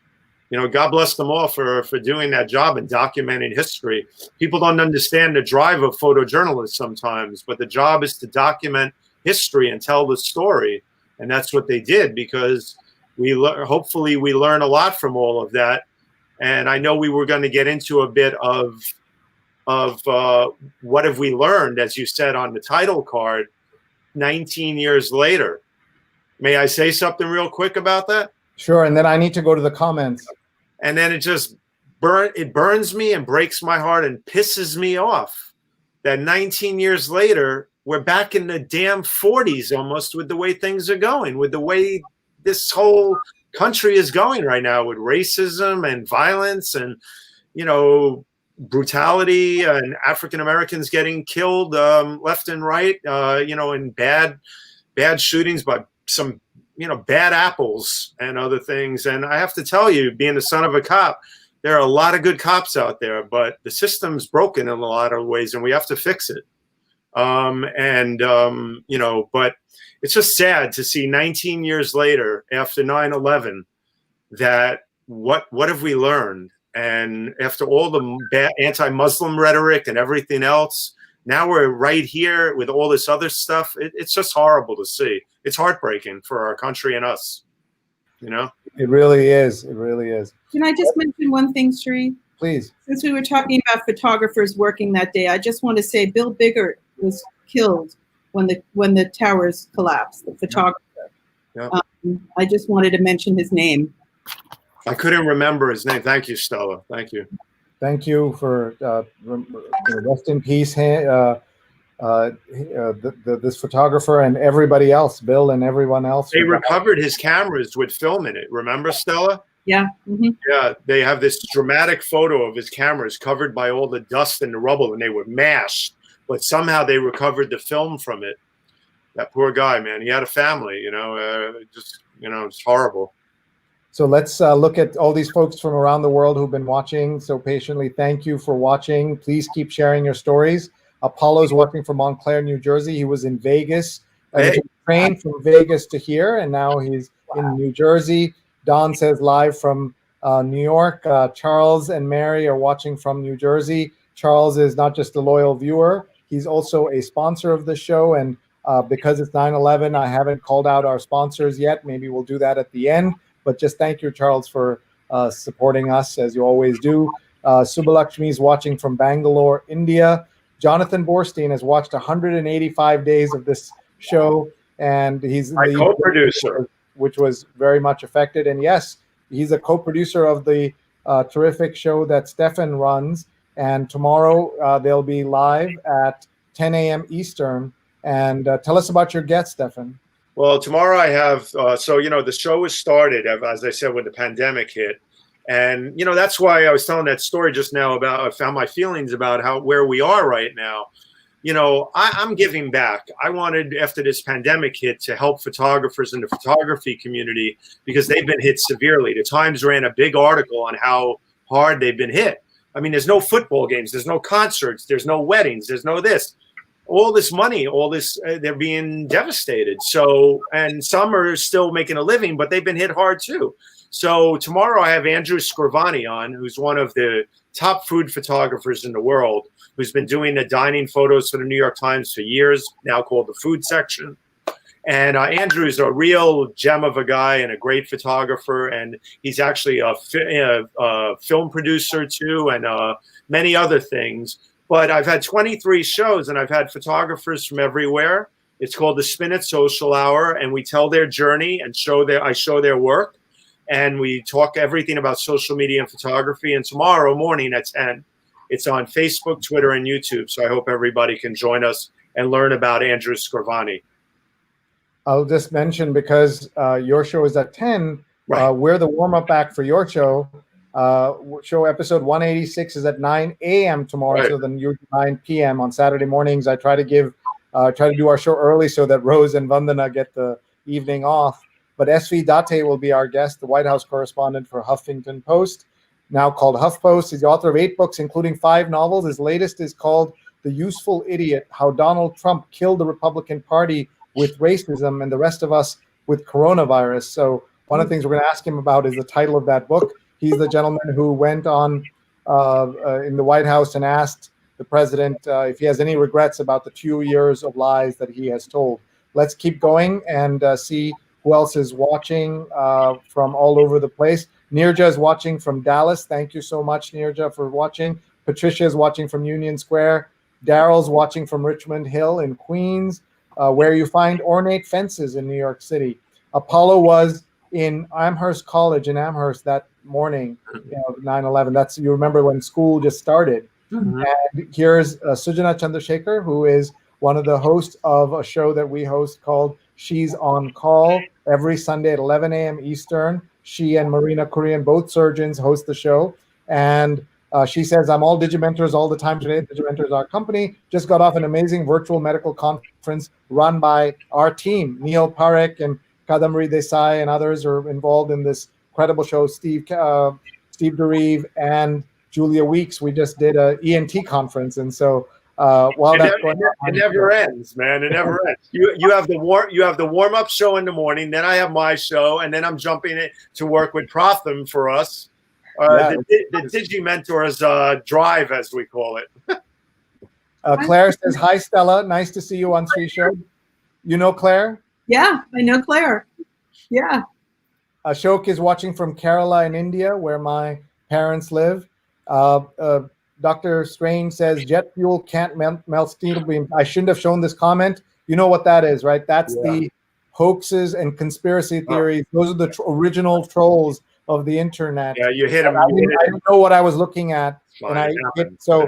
Speaker 2: God bless them all for doing that job and documenting history. People don't understand the drive of photojournalists sometimes, but the job is to document history and tell the story. And that's what they did, because hopefully we learn a lot from all of that. And I know we were going to get into a bit of what have we learned, as you said on the title card, 19 years later. May I say something real quick about that?
Speaker 1: Sure, and then I need to go to the comments.
Speaker 2: And then it burns me and breaks my heart and pisses me off that 19 years later, we're back in the damn 40s almost with the way things are going, with the way this whole country is going right now, with racism and violence and, brutality, and African Americans getting killed left and right, in bad shootings by some, bad apples and other things. And I have to tell you, being the son of a cop, there are a lot of good cops out there, but the system's broken in a lot of ways and we have to fix it. But it's just sad to see 19 years later, after 9/11, that what have we learned? And after all the anti-Muslim rhetoric and everything else, now we're right here with all this other stuff. It's just horrible to see. It's heartbreaking for our country and us,
Speaker 1: It really is. It really is.
Speaker 3: Can I just mention one thing, Sree?
Speaker 1: Please.
Speaker 3: Since we were talking about photographers working that day, I just want to say Bill Biggert was killed when the towers collapsed, the photographer.
Speaker 2: Yeah.
Speaker 3: I just wanted to mention his name.
Speaker 2: I couldn't remember his name. Thank you, Stella. Thank you.
Speaker 1: Thank you for rest in peace, this photographer and everybody else, Bill and everyone else.
Speaker 2: They recovered his cameras with film in it. Remember, Stella?
Speaker 3: Yeah. Mm-hmm.
Speaker 2: Yeah, they have this dramatic photo of his cameras covered by all the dust and the rubble, and they were mashed. But somehow they recovered the film from it. That poor guy, man. He had a family, it's horrible.
Speaker 1: So let's look at all these folks from around the world who've been watching so patiently. Thank you for watching. Please keep sharing your stories. Apollo's working from Montclair, New Jersey. He was in Vegas. He took a train from Vegas to here, and now he's in New Jersey. Don says live from New York. Charles and Mary are watching from New Jersey. Charles is not just a loyal viewer, he's also a sponsor of the show. And because it's 9/11, I haven't called out our sponsors yet. Maybe we'll do that at the end. But just thank you, Charles, for supporting us, as you always do. Subbalakshmi is watching from Bangalore, India. Jonathan Borstein has watched 185 days of this show, and he's
Speaker 2: my co-producer.
Speaker 1: which was very much affected. And yes, he's a co-producer of the terrific show that Steffen runs. And tomorrow they'll be live at 10 a.m. Eastern. And tell us about your guest, Steffen.
Speaker 2: Well, tomorrow I have, the show was started, as I said, when the pandemic hit. And, that's why I was telling that story just now about, I found my feelings about where we are right now. I'm giving back. I wanted, after this pandemic hit, to help photographers in the photography community because they've been hit severely. The Times ran a big article on how hard they've been hit. I mean, there's no football games, there's no concerts, there's no weddings, there's no this. All this money, they're being devastated. So, and some are still making a living, but they've been hit hard too. So tomorrow I have Andrew Scrivani on, who's one of the top food photographers in the world, who's been doing the dining photos for the New York Times for years, now called the Food Section. And Andrew's a real gem of a guy and a great photographer. And he's actually a film producer too, and many other things. But I've had 23 shows and I've had photographers from everywhere. It's called the Spin It Social Hour, and we tell their journey and I show their work. And we talk everything about social media and photography. And tomorrow morning at 10, it's on Facebook, Twitter, and YouTube. So I hope everybody can join us and learn about Andrew Scrivani.
Speaker 1: I'll just mention, because your show is at 10,
Speaker 2: right.
Speaker 1: We're the warm-up act for your show. Show episode 186 is at 9 a.m. tomorrow,
Speaker 2: right.
Speaker 1: So then you're 9 p.m. on Saturday mornings. I try to do our show early so that Rose and Vandana get the evening off. But S.V. Date will be our guest, the White House correspondent for Huffington Post, now called HuffPost. He's the author of 8 books, including 5 novels. His latest is called The Useful Idiot: How Donald Trump Killed the Republican Party with Racism and the Rest of Us with Coronavirus. So one of the things we're going to ask him about is the title of that book. He's the gentleman who went on in the White House and asked the president if he has any regrets about the 2 years of lies that he has told. Let's keep going and see who else is watching from all over the place. Nirja is watching from Dallas. Thank you so much, Nirja, for watching. Patricia is watching from Union Square. Daryl's watching from Richmond Hill in Queens, where you find ornate fences in New York City. Apollo was in Amherst College in Amherst that morning, 9/11. That's, you remember when school just started. Mm-hmm. And here's Sujana Chandrasekhar, who is one of the hosts of a show that we host called She's on Call every Sunday at 11 a.m. Eastern. She and Marina Kurian, both surgeons, host the show. And she says, I'm all Digimentors all the time today. Digimentors, our company, just got off an amazing virtual medical conference run by our team. Neil Parekh and Kadamri Desai and others are involved in this incredible show. Steve Derive and Julia Weeks. We just did a ENT conference. And so while that's going on,
Speaker 2: it never ends, man. It never ends. You have the warm up show in the morning, then I have my show, and then I'm jumping in to work with Protham for us. The Digimentors drive, as we call it.
Speaker 1: Claire says, hi, Stella. Nice to see you on Sree Show. You know Claire?
Speaker 3: Yeah, I know Claire. Yeah.
Speaker 1: Ashok is watching from Kerala in India, where my parents live. Dr. Strange says, jet fuel can't melt steel beams. I shouldn't have shown this comment. You know what that is, right? That's the hoaxes and conspiracy theories. Those are the original trolls of the internet.
Speaker 2: Yeah, you hit them.
Speaker 1: I didn't know what I was looking at. So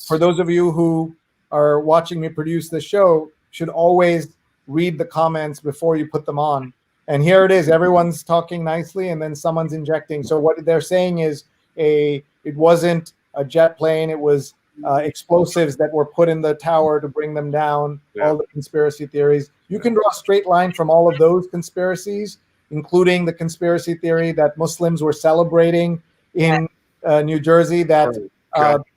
Speaker 1: for those of you who are watching me produce the show, should always read the comments before you put them on. And here it is. Everyone's talking nicely, and then someone's injecting. So what they're saying is it wasn't a jet plane. It was explosives that were put in the tower to bring them down. Yeah. All the conspiracy theories. You can draw a straight line from all of those conspiracies, including the conspiracy theory that Muslims were celebrating in New Jersey that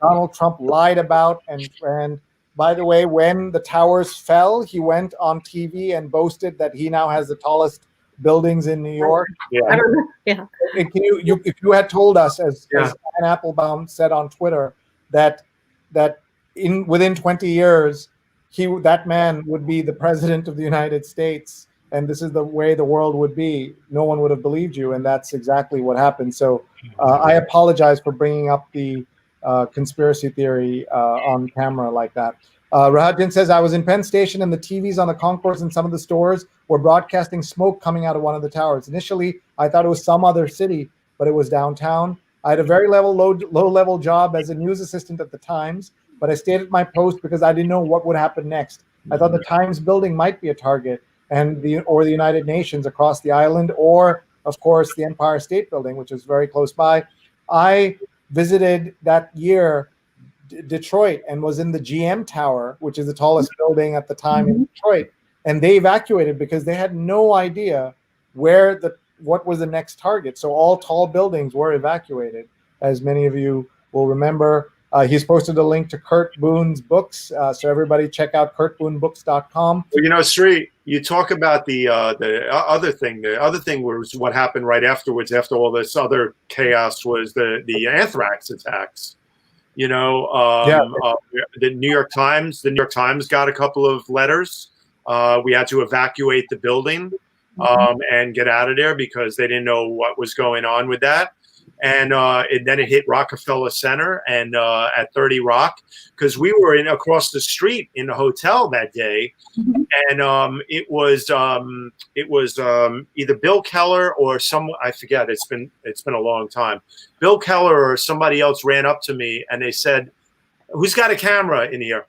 Speaker 1: Donald Trump lied about. And by the way, when the towers fell, he went on TV and boasted that he now has the tallest buildings in New York.
Speaker 5: Yeah. I don't know. Yeah.
Speaker 1: If you had told us, as Ann Applebaum said on Twitter, that within 20 years, that man would be the president of the United States, and this is the way the world would be, no one would have believed you, and that's exactly what happened. So I apologize for bringing up the conspiracy theory on camera like that. Rajan says, I was in Penn Station and the TVs on the concourse in some of the stores were broadcasting smoke coming out of one of the towers. Initially, I thought it was some other city, but it was downtown. I had a very low-level job as a news assistant at the Times, but I stayed at my post because I didn't know what would happen next. I thought the Times building might be a target, or the United Nations across the island, or, of course, the Empire State Building, which is very close by. I visited that year Detroit and was in the GM Tower, which is the tallest building at the time in Detroit, and they evacuated because they had no idea what was the next target. So all tall buildings were evacuated, as many of you will remember. He's posted a link to Kurt Boone's books, so everybody check out kurtboonebooks.com.
Speaker 2: Well, Sree, you talk about the other thing. The other thing was what happened right afterwards, after all this other chaos, was the anthrax attacks. The New York Times got a couple of letters. We had to evacuate the building and get out of there because they didn't know what was going on with that. And then it hit Rockefeller Center and at 30 Rock, because we were across the street in the hotel that day, and it was either Bill Keller or I forget. It's been a long time. Bill Keller or somebody else ran up to me and they said, "Who's got a camera in here?"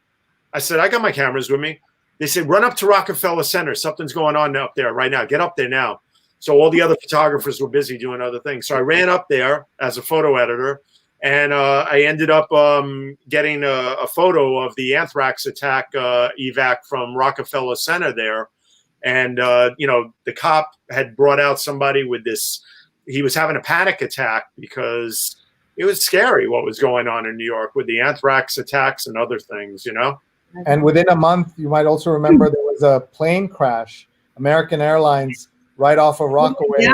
Speaker 2: I said, "I got my cameras with me." They said, "Run up to Rockefeller Center. Something's going on up there right now. Get up there now." So all the other photographers were busy doing other things. So I ran up there as a photo editor, and I ended up getting a photo of the anthrax attack evac from Rockefeller Center there. And, the cop had brought out somebody with this. He was having a panic attack because it was scary what was going on in New York with the anthrax attacks and other things,
Speaker 1: And within a month, you might also remember there was a plane crash, American Airlines, right off of Rockaway,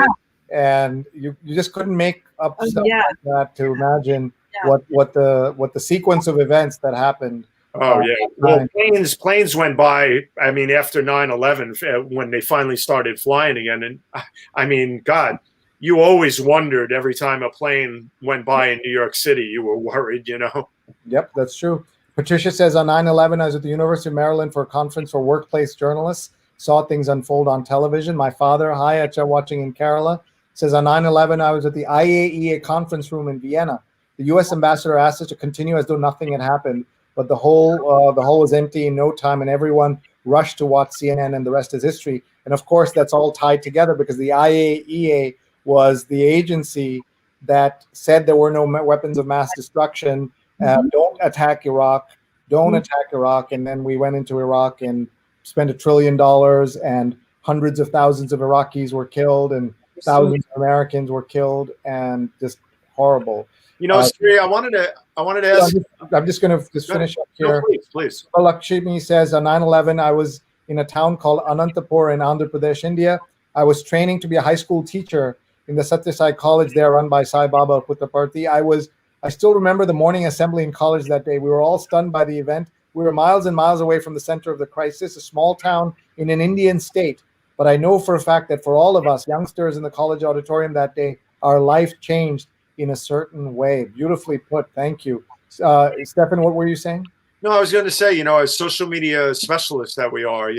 Speaker 1: and you just couldn't make up stuff like that to imagine what the sequence of events that happened.
Speaker 2: Oh yeah, well, planes went by. I mean, after 9/11, when they finally started flying again, and I mean, God, you always wondered every time a plane went by in New York City. You were worried,
Speaker 1: Yep, that's true. Patricia says, on 9/11, I was at the University of Maryland for a conference for workplace journalists. Saw things unfold on television. My father, watching in Kerala, says, on 9/11, I was at the IAEA conference room in Vienna. The U.S. ambassador asked us to continue as though nothing had happened, but the hall was empty in no time, and everyone rushed to watch CNN, and the rest is history. And of course, that's all tied together because the IAEA was the agency that said there were no weapons of mass destruction. Don't attack Iraq. And then we went into Iraq and spent $1 trillion, and hundreds of thousands of Iraqis were killed, and thousands of Americans were killed, and just horrible.
Speaker 2: Sree, I wanted to ask.
Speaker 1: I'm just going to finish up here.
Speaker 2: No, please.
Speaker 1: Lakshmi says, on 9/11, I was in a town called Anantapur in Andhra Pradesh, India. I was training to be a high school teacher in the Satya Sai College there, run by Sai Baba Puttaparthi. I still remember the morning assembly in college that day. We were all stunned by the event. We were miles and miles away from the center of the crisis, a small town in an Indian state. But I know for a fact that for all of us youngsters in the college auditorium that day, our life changed in a certain way. Beautifully put. Thank you. Steffen, what were you saying?
Speaker 2: No, I was going to say, as social media specialists that we are,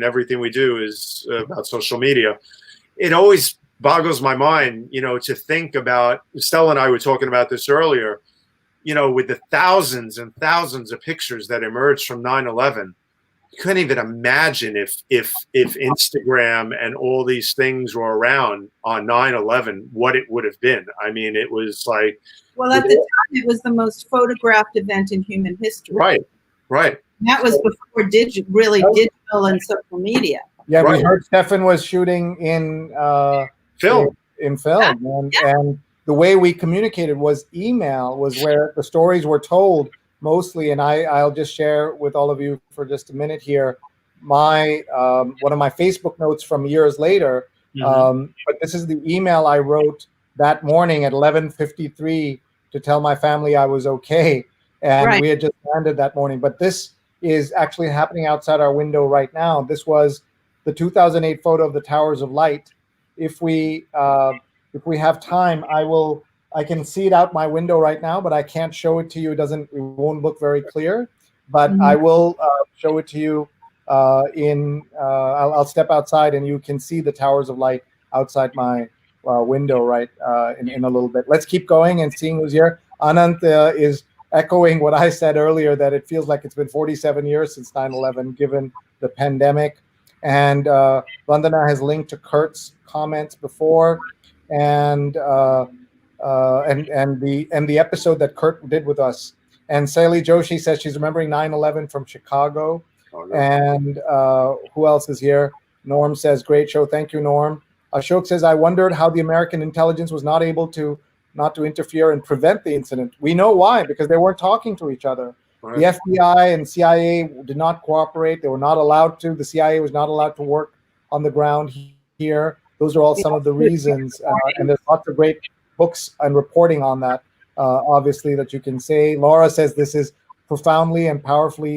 Speaker 2: everything we do is about social media. It always boggles my mind, to think about, Stella and I were talking about this earlier, with the thousands and thousands of pictures that emerged from 9/11, you couldn't even imagine if Instagram and all these things were around on 9/11, what it would have been. I mean, it was like,
Speaker 3: well, at the time, it was the most photographed event in human history.
Speaker 2: Right.
Speaker 3: And that was before digital and social media.
Speaker 1: Yeah, we heard Steffen was shooting in
Speaker 2: film.
Speaker 1: And the way we communicated was email, was where the stories were told mostly. And I'll just share with all of you for just a minute here one of my Facebook notes from years later. But this is the email I wrote that morning at 11:53 to tell my family I was okay. And we had just landed that morning. But this is actually happening outside our window right now. This was the 2008 photo of the Towers of Light. If we have time, I can see it out my window right now, but I can't show it to you. It won't look very clear. but I will show it to you I'll step outside and you can see the towers of light outside my window right in a little bit. Let's keep going and seeing who's here. Anant is echoing what I said earlier, that it feels like it's been 47 years since 9/11, given the pandemic. And Vandana has linked to Kurt's comments before, and the episode that Kurt did with us. And Saili Joshi says she's remembering 9/11 from Chicago. And who else is here? Norm says, great show. Thank you, Norm. Ashok says, I wondered how the American intelligence was not able to interfere and prevent the incident. We know why, because they weren't talking to each other. Right. The FBI and CIA did not cooperate. They were not allowed to. The CIA was not allowed to work on the ground here. Those are all some of the reasons. And there's lots of great books and reporting on that, obviously, that you can say. Laura says this is profoundly and powerful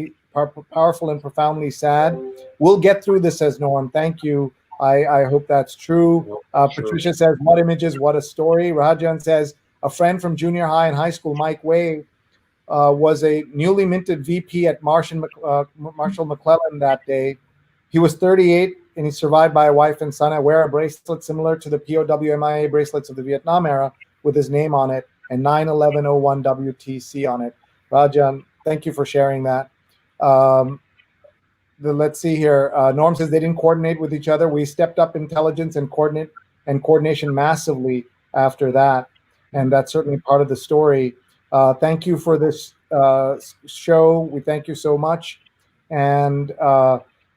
Speaker 1: and profoundly sad. We'll get through this, says Norm. Thank you. I hope that's true. Patricia says, what images, what a story. Rajan says, a friend from junior high and high school, Mike Way, was a newly minted VP at Marshall McClellan that day. He was 38 and he's survived by a wife and son. I wear a bracelet similar to the POW MIA bracelets of the Vietnam era with his name on it and 9/11/01 WTC on it. Rajan, thank you for sharing that. Let's see here. Norm says they didn't coordinate with each other. We stepped up intelligence and coordination massively after that, and that's certainly part of the story. Thank you for this show. We thank you so much. And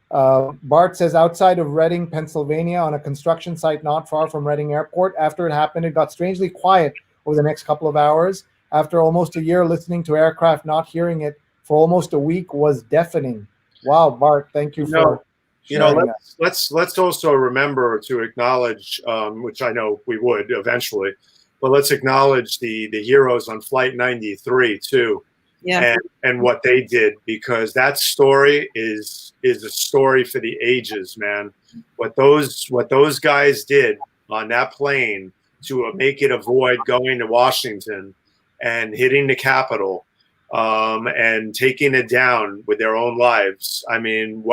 Speaker 1: Bart says, outside of Reading, Pennsylvania, on a construction site not far from Reading Airport. After it happened, it got strangely quiet over the next couple of hours. After almost a year listening to aircraft, not hearing it for almost a week was deafening. Wow, Bart, thank you for sharing that.
Speaker 2: Let's also remember to acknowledge, which I know we would eventually, but let's acknowledge the heroes on Flight 93 too, and what they did, because that story is a story for the ages, man. What those guys did on that plane to make it avoid going to Washington and hitting the Capitol. And taking it down with their own lives. I mean,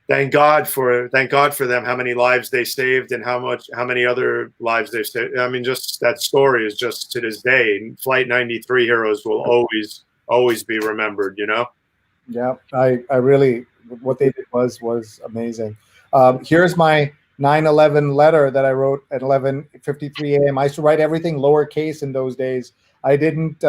Speaker 2: thank God for them, how many lives they saved and how many other lives they've saved. I mean, just that story is just to this day. Flight 93 heroes will always be remembered,
Speaker 1: Yeah, I really, what they did was amazing. Here's my 9/11 letter that I wrote at 11:53 a.m. I used to write everything lowercase in those days. I didn't,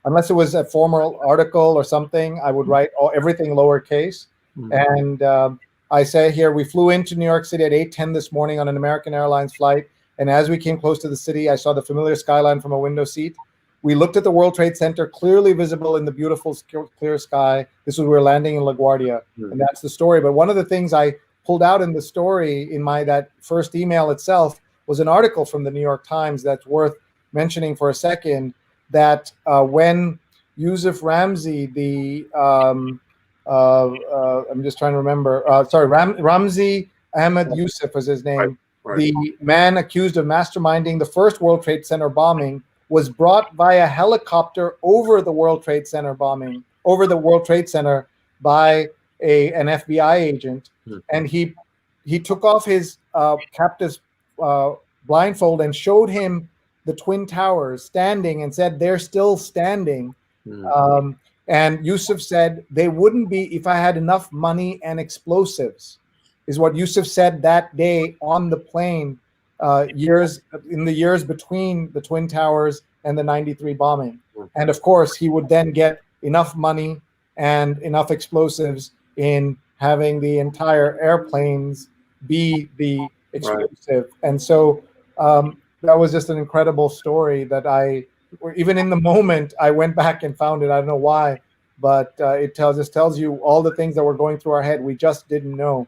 Speaker 1: unless it was a formal article or something, I would write everything lowercase. Mm-hmm. And I say here, we flew into New York City at 8:10 this morning on an American Airlines flight. And as we came close to the city, I saw the familiar skyline from a window seat. We looked at the World Trade Center, clearly visible in the beautiful, clear sky. This was, we were landing in LaGuardia. Mm-hmm. And that's the story. But one of the things I pulled out in the story in that first email itself was an article from the New York Times that's worth mentioning for a second. That when Yusuf Ramzi, I'm just trying to remember, Ramzi Ahmed Yusuf was his name, right. The man accused of masterminding the first World Trade Center bombing was brought via helicopter over the World Trade Center bombing, over the World Trade Center by an FBI agent. Mm-hmm. And he took off his captive's blindfold and showed him the Twin Towers standing and said, they're still standing. Mm-hmm. And Yusuf said, they wouldn't be if I had enough money and explosives, is what Yusuf said that day on the plane, in the years between the Twin Towers and the 93 bombing. Mm-hmm. And of course, he would then get enough money and enough explosives in having the entire airplanes be the explosive. Right. And so, that was just an incredible story that even in the moment, I went back and found it. I don't know why, but it tells you all the things that were going through our head. We just didn't know.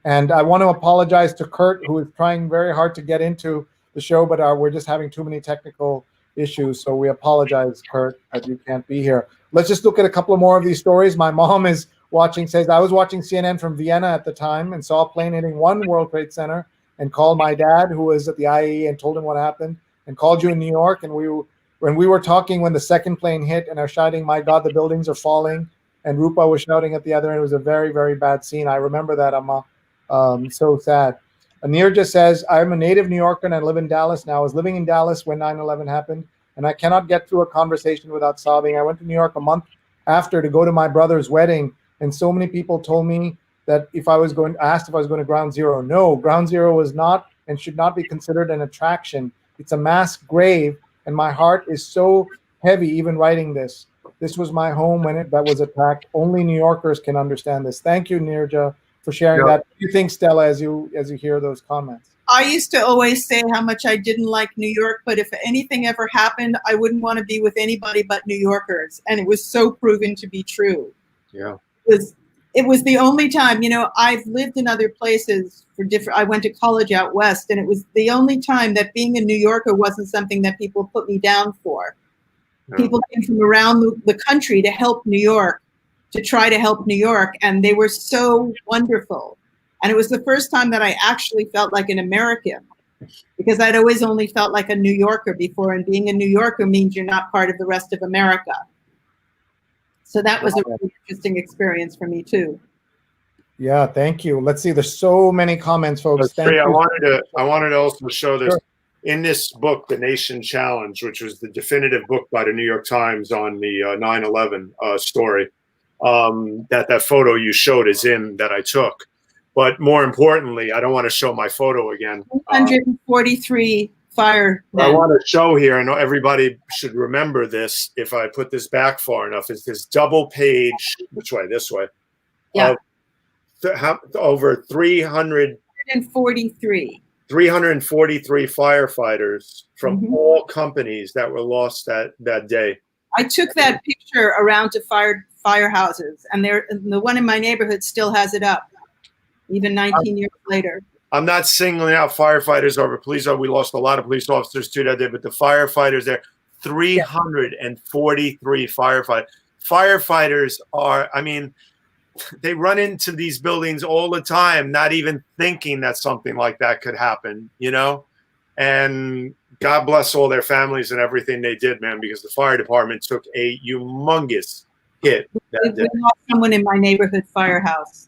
Speaker 1: And I want to apologize to Kurt, who is trying very hard to get into the show, but we're just having too many technical issues. So we apologize, Kurt, that you can't be here. Let's just look at a couple more of these stories. My mom is says, I was watching CNN from Vienna at the time and saw a plane hitting one World Trade Center and called my dad, who was at the IAE, and told him what happened, and called you in New York. And when we were talking when the second plane hit and I was shouting, "My God, the buildings are falling," and Rupa was shouting at the other end. It was a very, very bad scene. I remember that, Amma. So sad. Nirja says, "I'm a native New Yorker and I live in Dallas now. I was living in Dallas when 9/11 happened, and I cannot get through a conversation without sobbing. I went to New York a month after to go to my brother's wedding, and so many people told me that asked if I was going to Ground Zero. No, Ground Zero was not and should not be considered an attraction. It's a mass grave, and my heart is so heavy even writing this. This was my home when that was attacked. Only New Yorkers can understand this." Thank you, Nirja, for sharing that. What do you think, Stella, as you hear those comments?
Speaker 3: I used to always say how much I didn't like New York, but if anything ever happened, I wouldn't want to be with anybody but New Yorkers. And it was so proven to be true.
Speaker 2: Yeah.
Speaker 3: It was the only time, I've lived in other places I went to college out west, and it was the only time that being a New Yorker wasn't something that people put me down for. Yeah. People came from around the country to help New York, to try to help New York, and they were so wonderful. And it was the first time that I actually felt like an American, because I'd always only felt like a New Yorker before, and being a New Yorker means you're not part of the rest of America. So that was a really interesting experience for me too.
Speaker 1: Yeah, thank you. Let's see, there's so many comments, folks. Thank you.
Speaker 2: I wanted to also show this. Sure. In this book, The Nation Challenge, which was the definitive book by the New York Times on the 9/11 story, that photo you showed is in that I took. But more importantly, I don't want to show my photo again.
Speaker 3: 143 fire.
Speaker 2: I want to show here, and everybody should remember this if I put this back far enough, is this double page, which way? This way.
Speaker 3: Yeah.
Speaker 2: Over
Speaker 3: 343
Speaker 2: firefighters from all companies that were lost that day.
Speaker 3: I took that picture around to firehouses, and the one in my neighborhood still has it up, even 19 years later.
Speaker 2: I'm not singling out firefighters over police. We lost a lot of police officers too that day, but the firefighters there, 343 firefighters. Firefighters are, they run into these buildings all the time, not even thinking that something like that could happen, and God bless all their families and everything they did, man, because the fire department took a humongous hit that day.
Speaker 3: We lost someone in my neighborhood firehouse.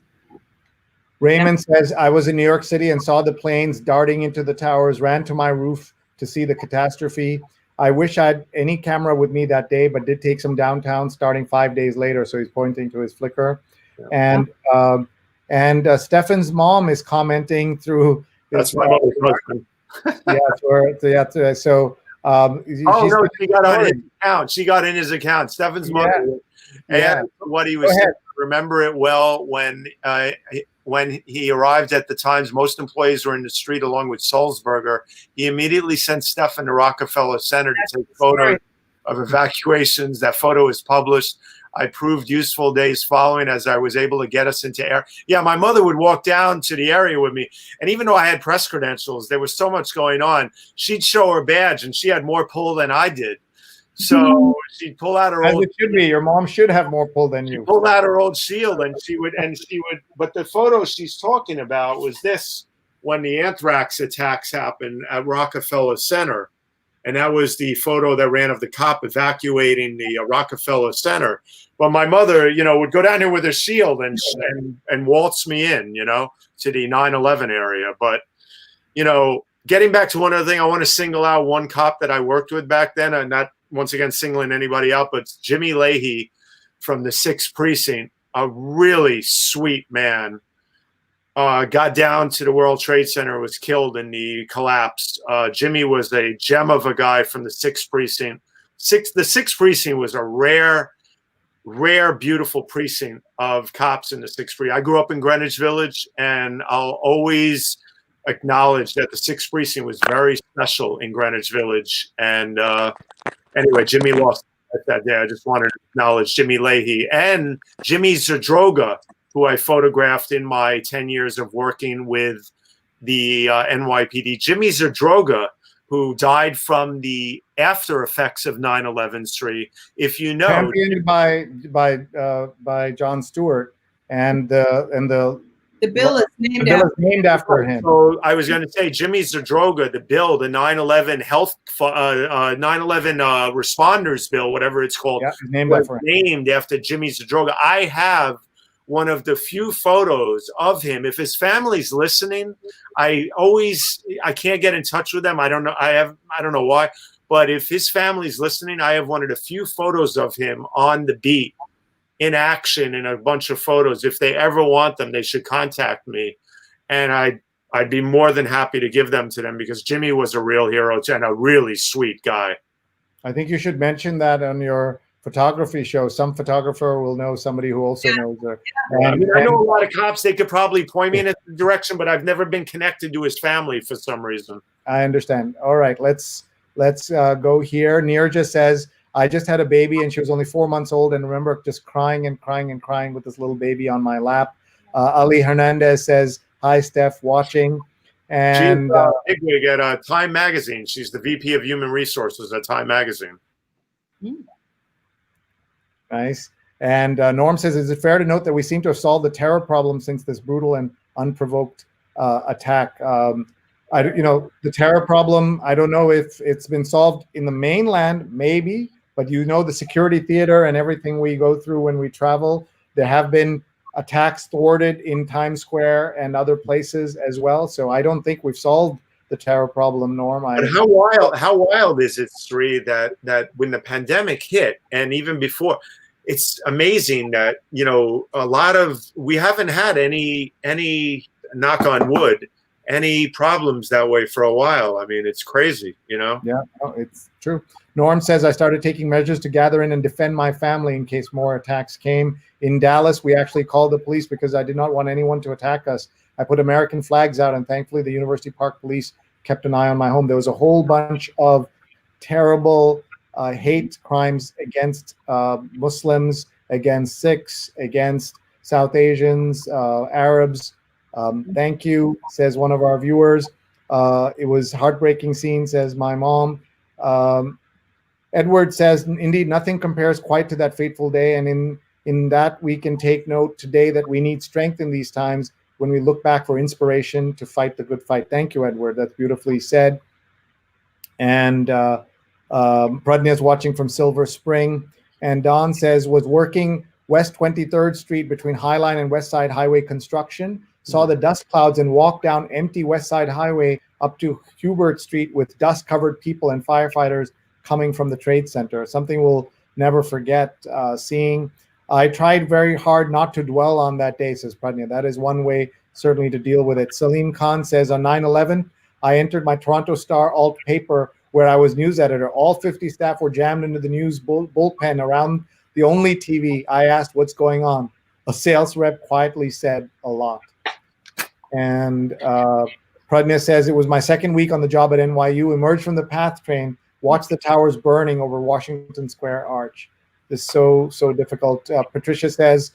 Speaker 1: Raymond says, "I was in New York City and saw the planes darting into the towers, ran to my roof to see the catastrophe. I wish I had any camera with me that day, but did take some downtown starting 5 days later." So he's pointing to his Flickr. Yeah. And Steffan's mom is commenting through.
Speaker 2: That's my mother's husband.
Speaker 1: So
Speaker 2: she got on his account. She got in his account. Steffan's mother. And what he was saying, I remember it well when he arrived at the Times. Most employees were in the street along with Sulzberger. He immediately sent Stefan to Rockefeller Center to take photos of evacuations. That photo was published. I proved useful days following as I was able to get us into air. Yeah, my mother would walk down to the area with me. And even though I had press credentials, there was so much going on. She'd show her badge and she had more pull than I did. So she'd pull out her old.
Speaker 1: As it should be. Your mom should have more pull than you.
Speaker 2: Pull out her old shield and she would. But the photo she's talking about was this when the anthrax attacks happened at Rockefeller Center. And that was the photo that ran of the cop evacuating the Rockefeller Center. But my mother, would go down here with her shield and waltz me in, to the 9/11 area. But, getting back to one other thing, I want to single out one cop that I worked with back then. I'm not, once again, singling anybody out, but Jimmy Leahy from the 6th Precinct, a really sweet man. Got down to the World Trade Center, was killed in the collapse. Jimmy was a gem of a guy from the 6th Precinct. The 6th Precinct was a rare, beautiful precinct of cops in the 6th Precinct. I grew up in Greenwich Village, and I'll always acknowledge that the 6th Precinct was very special in Greenwich Village. And anyway, Jimmy lost that day. I just wanted to acknowledge Jimmy Leahy and Jimmy Zadroga, who I photographed in my 10 years of working with the NYPD. Jimmy Zadroga, who died from the after effects of 9/11, Sree. If you know,
Speaker 1: championed by Jon Stewart and the
Speaker 3: The bill is named
Speaker 1: The bill
Speaker 3: after.
Speaker 1: is named after him.
Speaker 2: So I was going to say Jimmy Zadroga, the bill, the 9/11 health, 9/11 responders bill, whatever it's called,
Speaker 1: Yeah, it's named
Speaker 2: was
Speaker 1: after him.
Speaker 2: named after Jimmy Zadroga. I have one of the few photos of him. If his family's listening, I can't get in touch with them. I don't know. I don't know why, but if his family's listening, I have one of the few photos of him on the beat in action in a bunch of photos. If they ever want them, they should contact me. And I'd be more than happy to give them to them because Jimmy was a real hero and a really sweet guy.
Speaker 1: I think you should mention that on your photography show. Some photographer will know somebody who also knows her.
Speaker 2: I mean, I know a lot of cops. They could probably point me in a direction, but I've never been connected to his family for some reason.
Speaker 1: I understand. All right, let's go here. Nirja says, I just had a baby and she was only 4 months old and remember just crying and crying and crying with this little baby on my lap. Ali Hernandez says, hi, Steph, watching. And
Speaker 2: she's big at Time Magazine. She's the VP of Human Resources at Time Magazine.
Speaker 1: Nice. And Norm says, is it fair to note that we seem to have solved the terror problem since this brutal and unprovoked attack? The terror problem, I don't know if it's been solved in the mainland, maybe, but the security theater and everything we go through when we travel, there have been attacks thwarted in Times Square and other places as well. So I don't think we've solved the terror problem, Norm.
Speaker 2: But how wild is it, Sree, that when the pandemic hit and even before, it's amazing that, we haven't had any knock on wood, any problems that way for a while. I mean, it's crazy, Yeah,
Speaker 1: it's true. Norm says, I started taking measures to gather in and defend my family in case more attacks came. In Dallas, we actually called the police because I did not want anyone to attack us. I put American flags out, and thankfully the University Park Police kept an eye on my home. There was a whole bunch of terrible hate crimes against Muslims, against Sikhs, against South Asians, Arabs. Thank you, says one of our viewers. It was heartbreaking scene, says my mom. Edward says, indeed, nothing compares quite to that fateful day. And in that, we can take note today that we need strength in these times when we look back for inspiration to fight the good fight. Thank you, Edward. That's beautifully said. And Pradnya is watching from Silver Spring. And Don says, was working West 23rd Street between Highline and West Side Highway construction. Saw the dust clouds and walked down empty West Side Highway up to Hubert Street with dust-covered people and firefighters coming from the Trade Center. Something we'll never forget seeing. I tried very hard not to dwell on that day, says Pradnya. That is one way certainly to deal with it. Salim Khan says, on 9/11, I entered my Toronto Star alt paper where I was news editor. All 50 staff were jammed into the news bullpen around the only TV. I asked, what's going on? A sales rep quietly said, a lot. And Pradnya says, it was my second week on the job at NYU, emerged from the PATH train, watched the towers burning over Washington Square Arch. This is so difficult. Patricia says,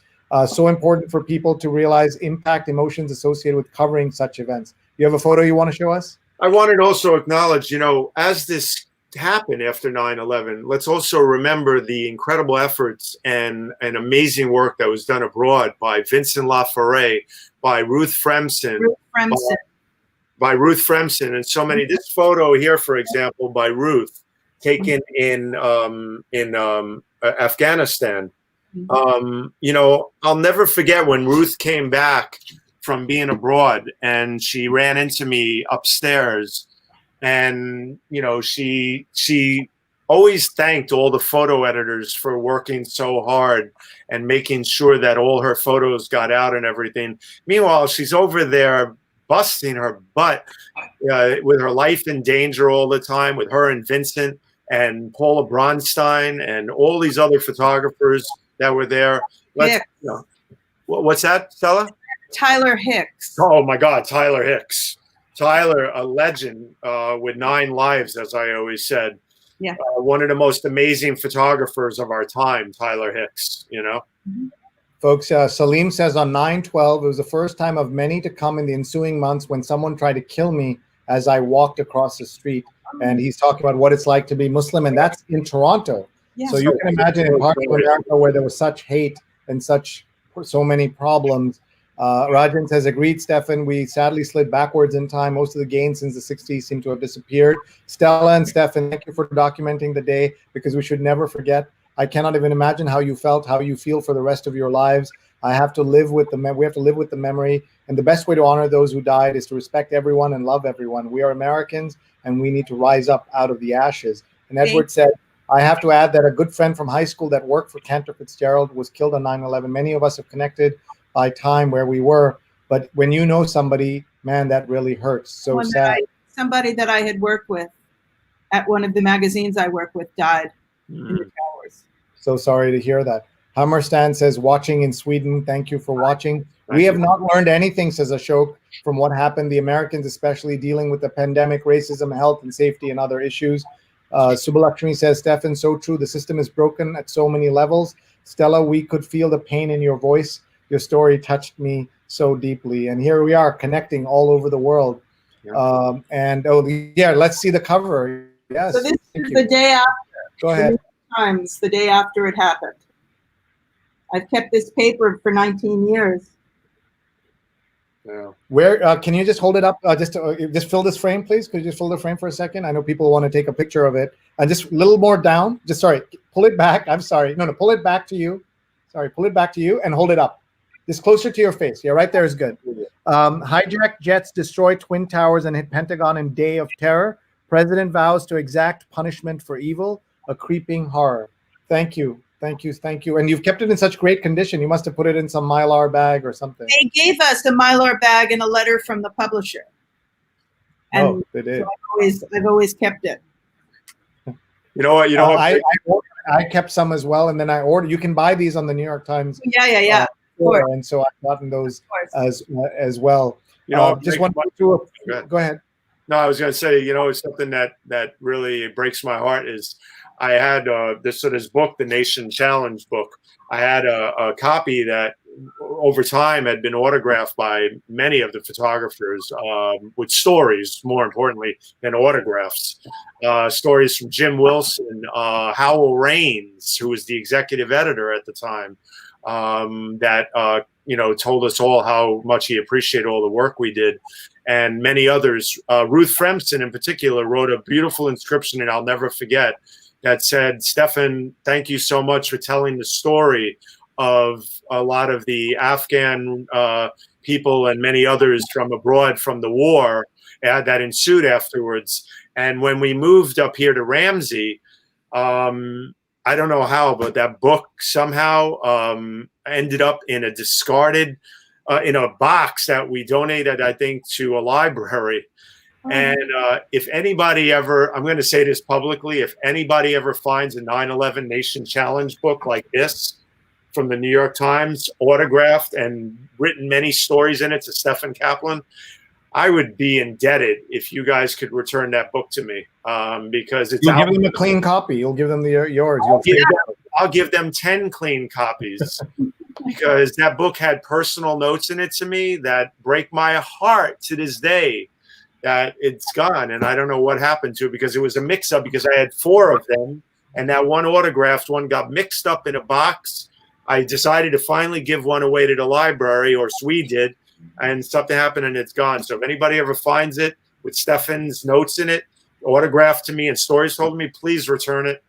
Speaker 1: so important for people to realize impact emotions associated with covering such events. You have a photo you want to show us?
Speaker 2: I wanted to also acknowledge, as this happened after 9/11, let's also remember the incredible efforts and amazing work that was done abroad by Vincent Laforet, by Ruth Fremson, by Ruth Fremson, and so many. This photo here, for example, by Ruth, taken in Afghanistan. I'll never forget when Ruth came back from being abroad and she ran into me upstairs, and she always thanked all the photo editors for working so hard and making sure that all her photos got out and everything. Meanwhile, she's over there busting her butt with her life in danger all the time, with her and Vincent and Paula Bronstein and all these other photographers that were there. What's that, Stella?
Speaker 3: Tyler Hicks.
Speaker 2: Oh my God, Tyler Hicks. Tyler, a legend with 9 lives, as I always said.
Speaker 3: Yeah.
Speaker 2: One of the most amazing photographers of our time, Tyler Hicks,
Speaker 3: Mm-hmm.
Speaker 1: Folks, Salim says on 9/12, it was the first time of many to come in the ensuing months when someone tried to kill me as I walked across the street. And he's talking about what it's like to be Muslim, and that's in Toronto.
Speaker 3: Yeah.
Speaker 1: So you can imagine in parts of America where there was such hate and so many problems. Rajan says, agreed, Stefan. We sadly slid backwards in time. Most of the gains since the 60s seem to have disappeared. Stella and Stefan, thank you for documenting the day, because we should never forget. I cannot even imagine how you felt, how you feel for the rest of your lives. We have to live with the memory. And the best way to honor those who died is to respect everyone and love everyone. We are Americans, and we need to rise up out of the ashes. And Edward said, I have to add that a good friend from high school that worked for Cantor Fitzgerald was killed on 9/11. Many of us have connected by time where we were, but when you know somebody, man, that really hurts. So sad.
Speaker 3: Somebody that I had worked with at one of the magazines I work with died in the towers.
Speaker 1: So sorry to hear that. Hammerstan says, watching in Sweden. Thank you for watching. We have not learned anything, says Ashok, from what happened. The Americans, especially dealing with the pandemic, racism, health and safety, and other issues. Subbalakshmi says, Stefan, so true. The system is broken at so many levels. Stella, we could feel the pain in your voice. Your story touched me so deeply. And here we are connecting all over the world. Yeah. Let's see the cover. Yes.
Speaker 3: So this is the day after.
Speaker 1: Go ahead.
Speaker 3: Times, the day after it happened. I've kept this paper for 19 years.
Speaker 2: Yeah.
Speaker 1: Where can you just hold it up? Just fill this frame, please. Could you just fill the frame for a second? I know people want to take a picture of it. And just a little more down. Pull it back. I'm sorry. No, pull it back to you. Sorry, pull it back to you and hold it up. Just closer to your face. Yeah, right there is good. Hijacked jets destroy Twin Towers and hit Pentagon in day of terror. President vows to exact punishment for evil. A creeping horror. Thank you. Thank you. Thank you. And you've kept it in such great condition. You must have put it in some Mylar bag or something.
Speaker 3: They gave us a Mylar bag and a letter from the publisher. And
Speaker 1: they did.
Speaker 3: So I've always kept it.
Speaker 2: You know what?
Speaker 1: I kept some as well, and then I ordered. You can buy these on the New York Times.
Speaker 3: Yeah.
Speaker 1: And so I've gotten those as well. Just one. Go ahead.
Speaker 2: No, I was going to say, it's something that really breaks my heart is I had this book, the Nation Challenge book. I had a copy that over time had been autographed by many of the photographers with stories, more importantly, than autographs. Stories from Jim Wilson, Howell Raines, who was the executive editor at the time, that told us all how much he appreciated all the work we did, and many others. Ruth Fremson in particular wrote a beautiful inscription, and I'll never forget, that said, Stefan, thank you so much for telling the story of a lot of the Afghan people and many others from abroad from the war that ensued afterwards. And when we moved up here to Ramsey, I don't know how, but that book somehow ended up in a discarded, in a box that we donated, I think, to a library. And if anybody ever, I'm going to say this publicly, if anybody ever finds a 9/11 Nation Challenge book like this from the New York Times, autographed and written many stories in it to Steffen Kaplan, I would be indebted if you guys could return that book to me, because it's.
Speaker 1: You'll give them a clean copy. You'll give them yours.
Speaker 2: I'll give them 10 clean copies because that book had personal notes in it to me that break my heart to this day. That it's gone, and I don't know what happened to it because it was a mix-up because I had 4 of them, and that one autographed one got mixed up in a box. I decided to finally give one away to the library, or Sree did, and something happened and it's gone. So if anybody ever finds it with Steffan's notes in it, autographed to me and stories told me, please return it.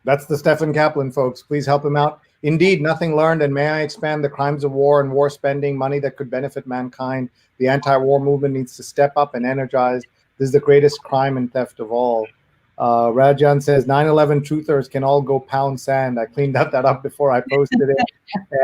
Speaker 1: That's the Steffen Kaplan, folks. Please help him out. Indeed, nothing learned, and may I expand the crimes of war and war spending, money that could benefit mankind. The anti-war movement needs to step up and energize. This is the greatest crime and theft of all. Rajan says, 9/11 truthers can all go pound sand. I cleaned that up before I posted it.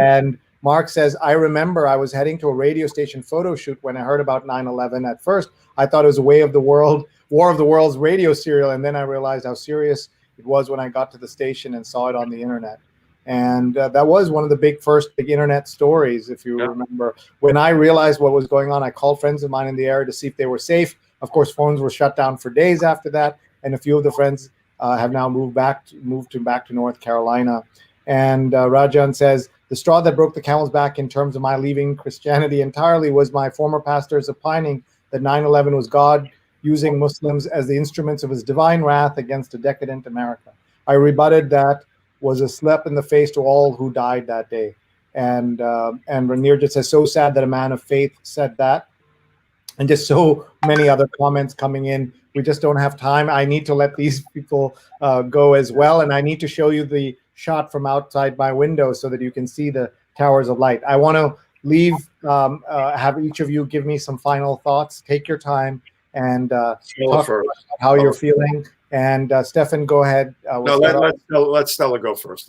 Speaker 1: And Mark says, I remember I was heading to a radio station photo shoot when I heard about 9/11. At first, I thought it was a War of the Worlds radio serial, and then I realized how serious it was when I got to the station and saw it on the internet. And that was one of the first big internet stories, if you remember. When I realized what was going on, I called friends of mine in the area to see if they were safe. Of course, phones were shut down for days after that, and a few of the friends have now moved back to North Carolina. And Rajan says, the straw that broke the camel's back in terms of my leaving Christianity entirely was my former pastor's opining that 9/11 was God using Muslims as the instruments of his divine wrath against a decadent America. I rebutted that was a slap in the face to all who died that day. And Ranir just says, so sad that a man of faith said that. And just so many other comments coming in. We just don't have time. I need to let these people go as well. And I need to show you the shot from outside my window so that you can see the towers of light. I want to have each of you give me some final thoughts. Take your time and talk about how you're feeling. And Steffen, go ahead.
Speaker 2: Let Stella go first.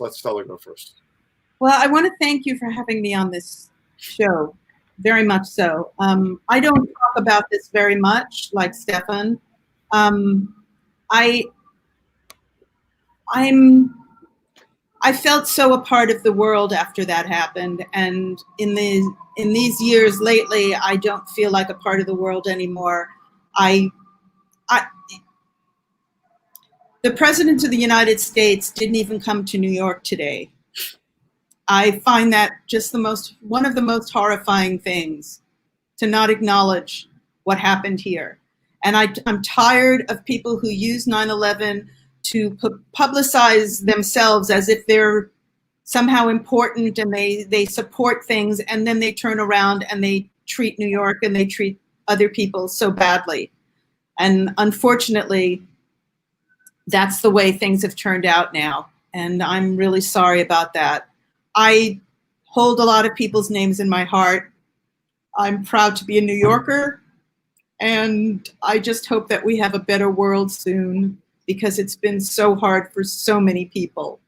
Speaker 3: Well, I want to thank you for having me on this show, very much so. I don't talk about this very much, like Steffen. I felt so a part of the world after that happened, and in these years lately, I don't feel like a part of the world anymore. The President of the United States didn't even come to New York today. I find that just one of the most horrifying things, to not acknowledge what happened here. And I'm tired of people who use 9/11 to publicize themselves as if they're somehow important and they support things, and then they turn around and they treat New York and they treat other people so badly. And unfortunately, that's the way things have turned out now. And I'm really sorry about that. I hold a lot of people's names in my heart. I'm proud to be a New Yorker. And I just hope that we have a better world soon, because it's been so hard for so many people.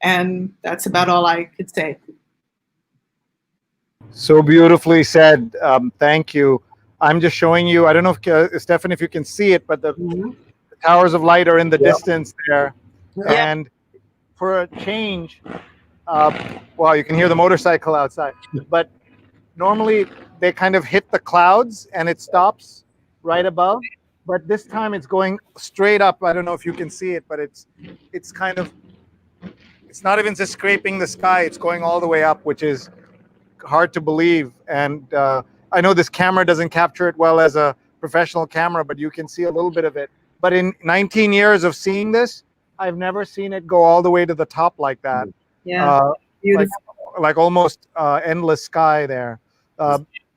Speaker 3: And that's about all I could say.
Speaker 1: So beautifully said. Thank you. I'm just showing you, I don't know if, Steffen, if you can see it, but the towers of light are in the distance there. And for a change, well, you can hear the motorcycle outside, but normally they kind of hit the clouds and it stops right above. But this time it's going straight up. I don't know if you can see it, but it's kind of, it's not even just scraping the sky. It's going all the way up, which is hard to believe. And I know this camera doesn't capture it well as a professional camera, but you can see a little bit of it. But in 19 years of seeing this, I've never seen it go all the way to the top like that.
Speaker 3: Yeah,
Speaker 1: like almost endless sky there.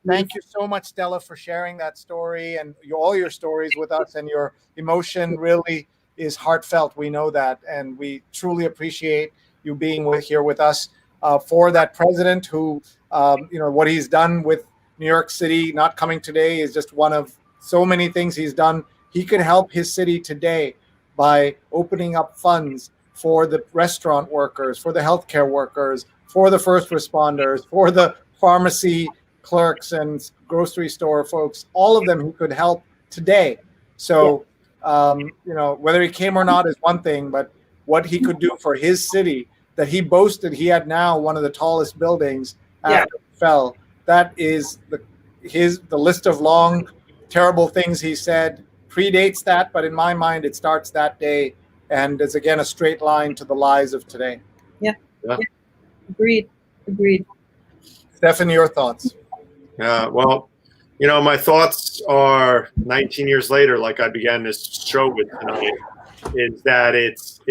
Speaker 1: Thank you so much, Stella, for sharing that story and all your stories with us. And your emotion really is heartfelt. We know that, and we truly appreciate you being here with us. For that president who, what he's done with New York City not coming today is just one of so many things he's done. He could help his city today by opening up funds for the restaurant workers, for the healthcare workers, for the first responders, for the pharmacy clerks and grocery store folks. All of them he could help today. So, whether he came or not is one thing, but what he could do for his city that he boasted he had now one of the tallest buildings after it fell. That is the list of long, terrible things he said predates that, but in my mind, it starts that day and is again a straight line to the lies of today.
Speaker 3: Yeah. Agreed.
Speaker 1: Steffen, your thoughts?
Speaker 2: Yeah, well, my thoughts are 19 years later, like I began this show with tonight, is that it's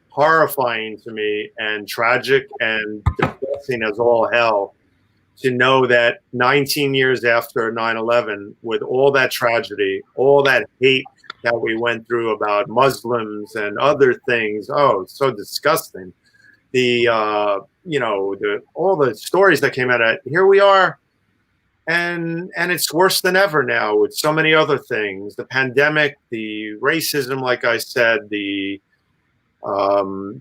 Speaker 2: horrifying to me and tragic and depressing as all hell to know that 19 years after 9/11, with all that tragedy, all that hate that we went through about Muslims and other things, so disgusting. All the stories that came out of it, here we are, and it's worse than ever now with so many other things: the pandemic, the racism, like I said, the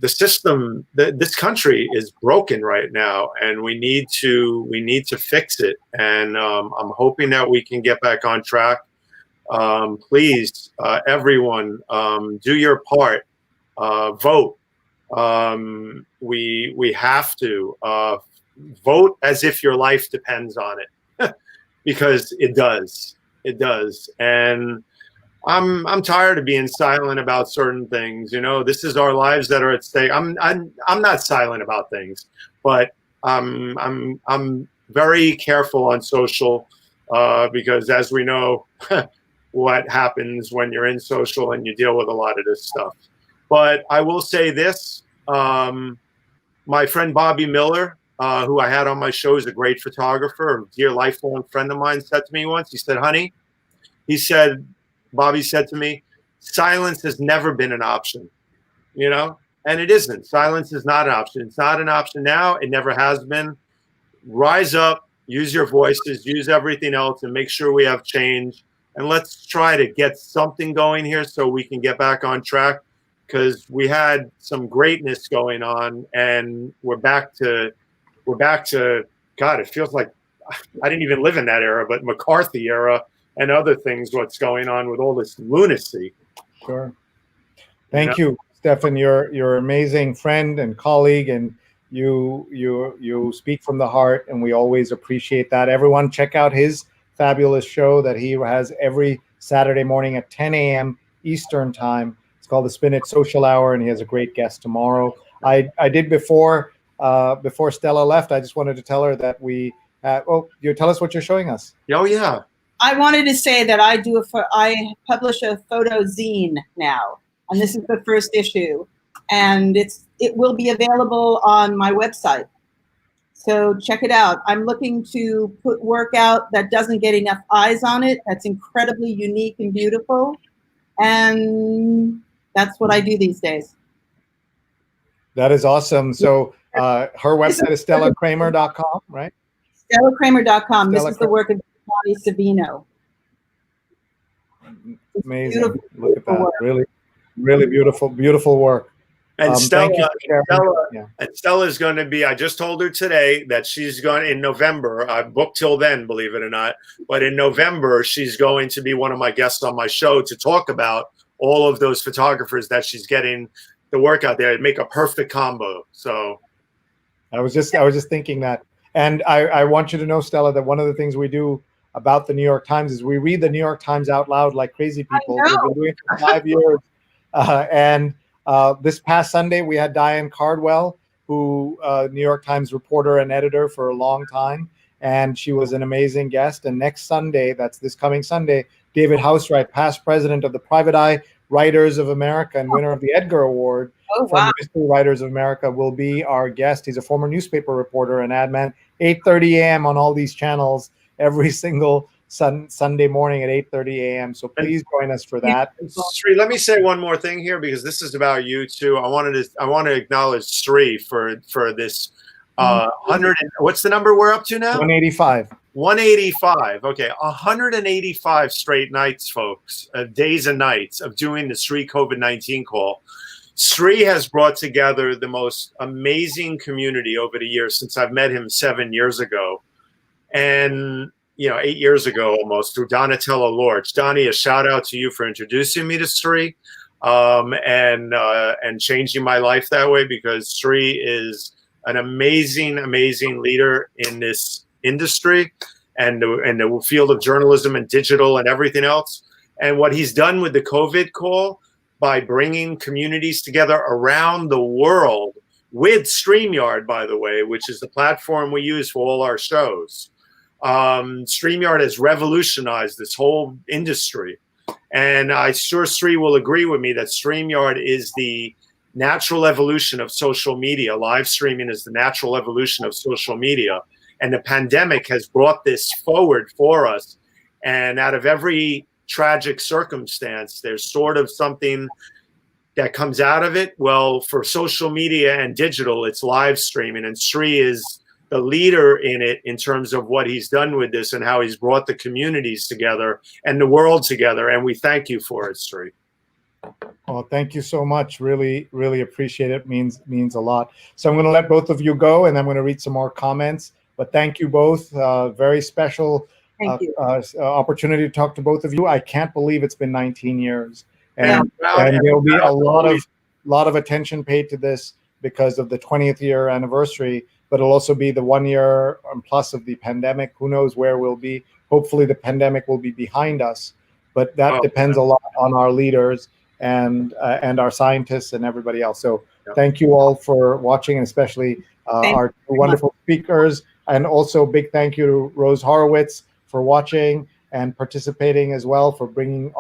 Speaker 2: system. This country is broken right now, and we need to fix it. And I'm hoping that we can get back on track. Please, everyone, do your part. Vote. We have to vote as if your life depends on it, because it does. And I'm tired of being silent about certain things. This is our lives that are at stake. I'm not silent about things, but I'm very careful on social because, as we know, what happens when you're in social and you deal with a lot of this stuff. But I will say this: my friend Bobby Miller who I had on my show, is a great photographer, a dear lifelong friend of mine, said to me once, he said, honey, he said, Bobby said to me, silence has never been an option, you know, and it isn't. Silence is not an option. It's not an option now. It never has been. Rise up, use your voices, use everything else, and make sure we have change. And let's try to get something going here so we can get back on track, because we had some greatness going on, and we're back to, God, it feels like I didn't even live in that era, but McCarthy era and other things, what's going on with all this lunacy.
Speaker 1: Sure. Thank you, Steffen. You're an amazing friend and colleague, and you speak from the heart, and we always appreciate that. Everyone, check out his fabulous show that he has every Saturday morning at 10 a.m. Eastern time. It's called the Spinach Social Hour, and he has a great guest tomorrow. I did before Stella left. I just wanted to tell her that you tell us what you're showing us.
Speaker 2: Oh yeah.
Speaker 3: I wanted to say that I publish a photo zine now, and this is the first issue, and it will be available on my website. So check it out. I'm looking to put work out that doesn't get enough eyes on it. That's incredibly unique and beautiful, and that's what I do these days.
Speaker 1: That is awesome. So her website is stellakramer.com, right?
Speaker 3: stellakramer.com. This is the work of Johnny Savino.
Speaker 1: Amazing. Look at that. Really, really beautiful work.
Speaker 2: And Stella
Speaker 1: Yeah.
Speaker 2: Stella's going to be, I just told her today that she's going in November. I booked till then, believe it or not. But in November, she's going to be one of my guests on my show to talk about all of those photographers that she's getting the work out there. It'd make a perfect combo. So
Speaker 1: I was just thinking that. And I want you to know, Stella, that one of the things we do about the New York Times is we read the New York Times out loud like crazy people. We've been doing it for 5 years. And this past Sunday, we had Diane Cardwell, who New York Times reporter and editor for a long time. And she was an amazing guest. And next Sunday, that's this coming Sunday, David Housewright, past president of the Private Eye Writers of America and winner of the Edgar Award from the Mystery Writers of America, will be our guest. He's a former newspaper reporter and ad man. 8:30 a.m. on all these channels every single Sunday morning at 8:30 a.m. So please join us for that.
Speaker 2: Sree, let me say one more thing here, because this is about you too. I want to acknowledge Sree for this 100. What's the number we're up to now?
Speaker 1: 185.
Speaker 2: 185. Okay, 185 straight nights, folks, days and nights of doing the Sree COVID-19 call. Sree has brought together the most amazing community over the years since I've met him 7 years ago. And 8 years ago almost, through Donatella Lorch. Donnie, a shout out to you for introducing me to Sree and changing my life that way, because Sree is an amazing leader in this industry and the field of journalism and digital and everything else. And what he's done with the COVID call, by bringing communities together around the world with StreamYard, by the way, which is the platform we use for all our shows. StreamYard has revolutionized this whole industry. And I'm sure Sree will agree with me that StreamYard is the natural evolution of social media. Live streaming is the natural evolution of social media. And the pandemic has brought this forward for us. And out of every tragic circumstance, there's sort of something that comes out of it. Well, for social media and digital, it's live streaming. And Sree is the leader in it in terms of what he's done with this and how he's brought the communities together and the world together. And we thank you for it, Sree.
Speaker 1: Well, thank you so much. Really, really appreciate it. Means a lot. So I'm going to let both of you go, and I'm going to read some more comments. But thank you both. Very special opportunity to talk to both of you. I can't believe it's been 19 years. And there'll be a lot of attention paid to this because of the 20th year anniversary, but it'll also be the 1 year plus of the pandemic. Who knows where we'll be? Hopefully the pandemic will be behind us, but that depends a lot on our leaders and our scientists and everybody else. So thank you all for watching, and especially our wonderful speakers. And also big thank you to Rose Horowitz for watching and participating as well, for bringing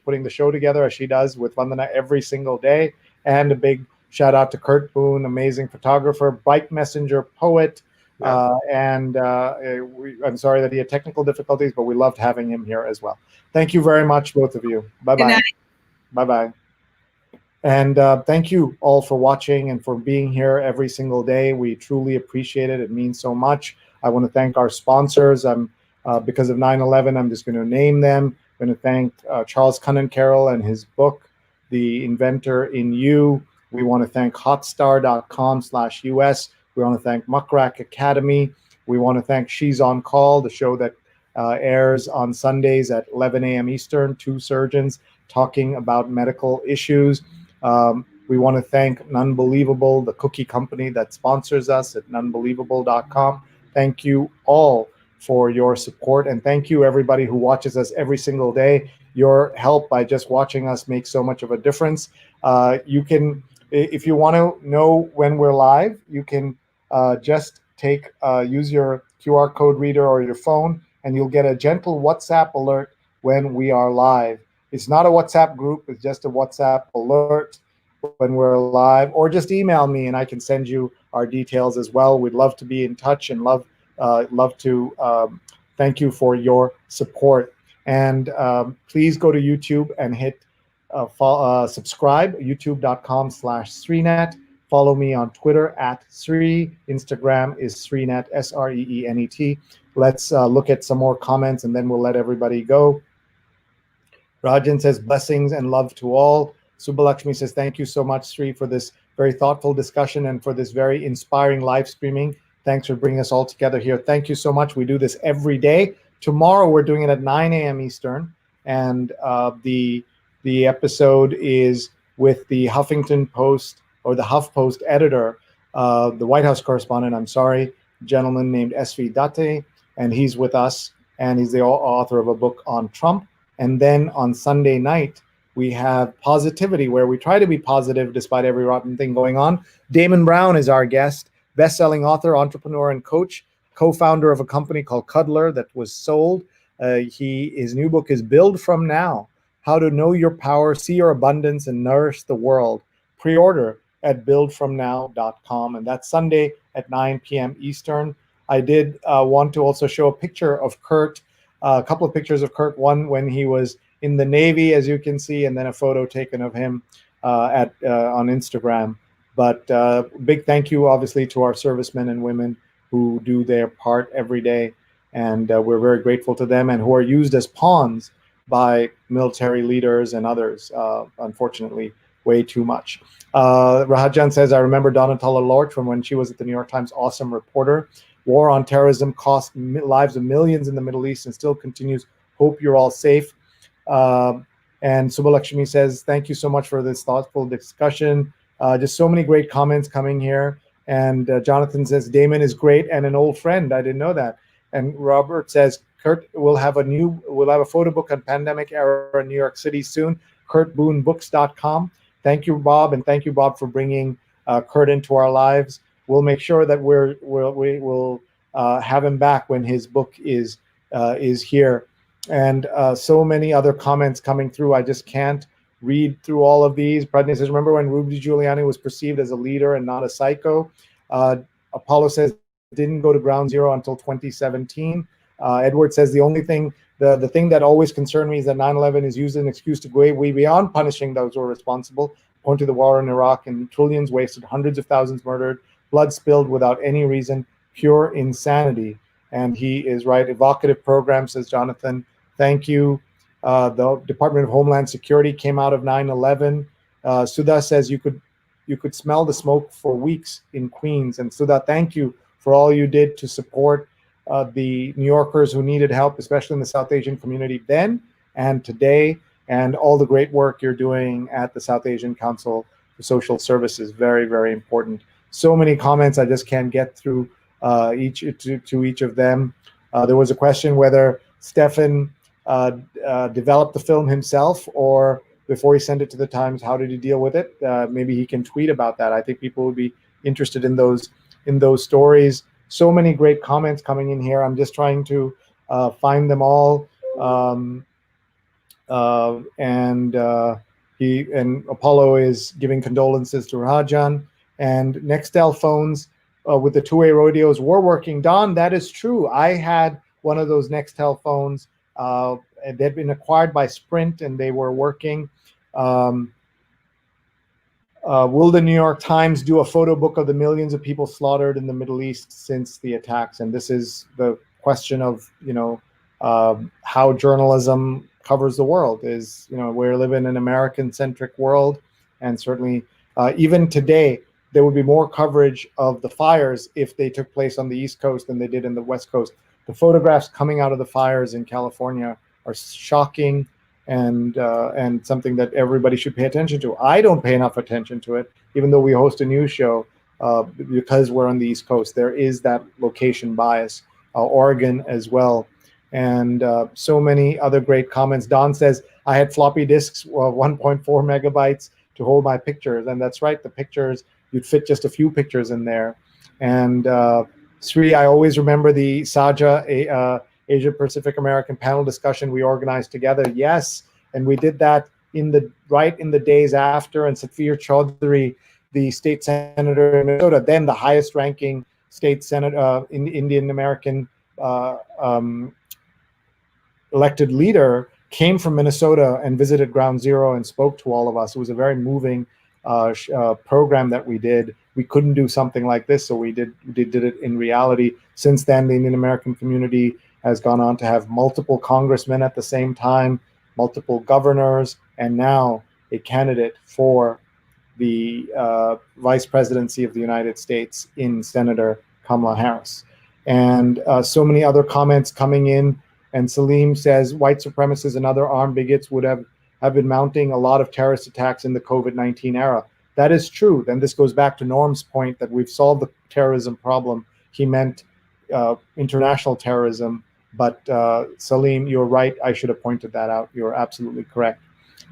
Speaker 1: putting the show together as she does with Vandana every single day. And a big Shout out to Kurt Boone, amazing photographer, bike messenger, poet.
Speaker 2: Yeah.
Speaker 1: I'm sorry that he had technical difficulties, but we loved having him here as well. Thank you very much, both of you.
Speaker 3: Good
Speaker 1: Bye-bye.
Speaker 3: night.
Speaker 1: Bye-bye. And thank you all for watching and for being here every single day. We truly appreciate it. It means so much. I want to thank our sponsors. Because of 9/11, I'm just going to name them. I'm going to thank Charles Cunnincarroll and his book, The Inventor in You. We want to thank hotstar.com/US. We want to thank Muckrack Academy. We want to thank She's on Call, the show that airs on Sundays at 11 a.m. Eastern, two surgeons talking about medical issues. We want to thank Nunbelievable, the cookie company that sponsors us at nunbelievable.com. Thank you all for your support, and thank you everybody who watches us every single day. Your help by just watching us makes so much of a difference. You can, if you want to know when we're live, you can just use your QR code reader or your phone, and you'll get a gentle WhatsApp alert when we are live. It's not a WhatsApp group, it's just a WhatsApp alert when we're live, or just email me and I can send you our details as well. We'd love to be in touch and love to thank you for your support. And please go to YouTube and hit subscribe, youtube.com/Sreenet. Follow me on Twitter @Sree. Instagram is Sreenet, SREENET. Let's look at some more comments and then we'll let everybody go. Rajan says, blessings and love to all. Subbalakshmi says, thank you so much, Sree, for this very thoughtful discussion and for this very inspiring live streaming. Thanks for bringing us all together here. Thank you so much. We do this every day. Tomorrow, we're doing it at 9 a.m. Eastern. And the episode is with the Huffington Post, or the HuffPost editor, the White House correspondent, a gentleman named S.V. Datte, and he's with us, and he's the author of a book on Trump. And then on Sunday night, we have Positivity, where we try to be positive despite every rotten thing going on. Damon Brown is our guest, best-selling author, entrepreneur, and coach, co-founder of a company called Cuddler that was sold. His new book is Build From Now, How to Know Your Power, See Your Abundance, and Nourish the World. Pre-order at buildfromnow.com, and that's Sunday at 9 p.m. Eastern. I did want to also show a picture of Kurt, a couple of pictures of Kurt, one when he was in the Navy, as you can see, and then a photo taken of him on Instagram. But big thank you, obviously, to our servicemen and women who do their part every day, and we're very grateful to them, and who are used as pawns by military leaders and others, unfortunately, way too much. Rahajan says, I remember Donatella Lorch from when she was at the New York Times, awesome reporter. War on terrorism cost lives of millions in the Middle East and still continues. Hope you're all safe. And Subbalakshmi says, thank you so much for this thoughtful discussion. Just so many great comments coming here. And Jonathan says, Damon is great and an old friend. I didn't know that. And Robert says, Kurt we'll have a photo book on pandemic era in New York City soon. KurtBooneBooks.com. Thank you, Bob, and thank you, Bob, for bringing Kurt into our lives. We'll make sure that we'll have him back when his book is here. And so many other comments coming through. I just can't read through all of these. Pradney says, remember when Rudy Giuliani was perceived as a leader and not a psycho? Apollo says, didn't go to ground zero until 2017. Edward says, the thing that always concerned me is that 9/11 is used as an excuse to go way beyond punishing those who are responsible. Point to the war in Iraq and trillions wasted, hundreds of thousands murdered, blood spilled without any reason, pure insanity. And he is right. Evocative program, says Jonathan. Thank you. The Department of Homeland Security came out of 9/11. Sudha says you could smell the smoke for weeks in Queens. And Sudha, thank you for all you did to support the New Yorkers who needed help, especially in the South Asian community then and today, and all the great work you're doing at the South Asian Council for Social Services. Very, very important. So many comments, I just can't get through each of them. There was a question whether Steffen developed the film himself, or before he sent it to the Times, how did he deal with it? Maybe he can tweet about that. I think people would be interested in those stories. So many great comments coming in here. I'm just trying to find them all. and Apollo is giving condolences to Rajan. And Nextel phones with the two-way radios were working. Don, that is true. I had one of those Nextel phones. They'd been acquired by Sprint, and they were working. Will the New York Times do a photo book of the millions of people slaughtered in the Middle East since the attacks? And this is the question of, how journalism covers the world. Is, we live in an American-centric world, and certainly even today, there would be more coverage of the fires if they took place on the East Coast than they did in the West Coast. The photographs coming out of the fires in California are shocking, and something that everybody should pay attention to. I don't pay enough attention to it, even though we host a news show, because we're on the East Coast. There is that location bias, Oregon as well. And so many other great comments. Don says, I had floppy disks of 1.4 megabytes to hold my pictures. And that's right, the pictures, you'd fit just a few pictures in there. And Sree, I always remember the SAJA, Asia Pacific American panel discussion we organized together. Yes, and we did that in the days after, and Saphir Chaudhary, the state senator in Minnesota, then the highest ranking state senator, Indian American elected leader, came from Minnesota and visited Ground Zero and spoke to all of us. It was a very moving program that we did. We couldn't do something like this, so we did it in reality. Since then, the Indian American community has gone on to have multiple congressmen at the same time, multiple governors, and now a candidate for the vice presidency of the United States in Senator Kamala Harris. And so many other comments coming in. And Salim says, white supremacists and other armed bigots would have been mounting a lot of terrorist attacks in the COVID-19 era. That is true. Then this goes back to Norm's point that we've solved the terrorism problem. He meant international terrorism. But Salim, you're right. I should have pointed that out. You're absolutely correct.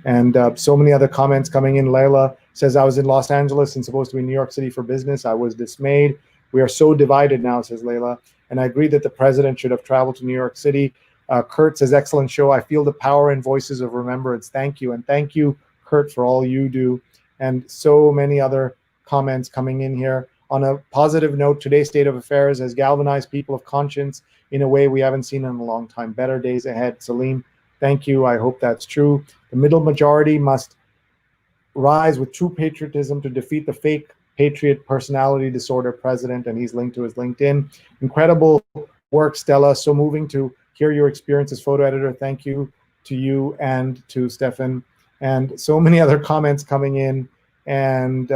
Speaker 1: And so many other comments coming in. Layla says, I was in Los Angeles and supposed to be in New York City for business. I was dismayed. We are so divided now, says Layla. And I agree that the president should have traveled to New York City. Kurt says, excellent show. I feel the power and voices of remembrance. Thank you. And thank you, Kurt, for all you do. And so many other comments coming in here. On a positive note, today's state of affairs has galvanized people of conscience in a way we haven't seen in a long time. Better days ahead. Salim, thank you. I hope that's true. The middle majority must rise with true patriotism to defeat the fake patriot personality disorder president, and he's linked to his LinkedIn. Incredible work, Stella. So moving to hear your experience as photo editor. Thank you to you and to Steffen. And so many other comments coming in. And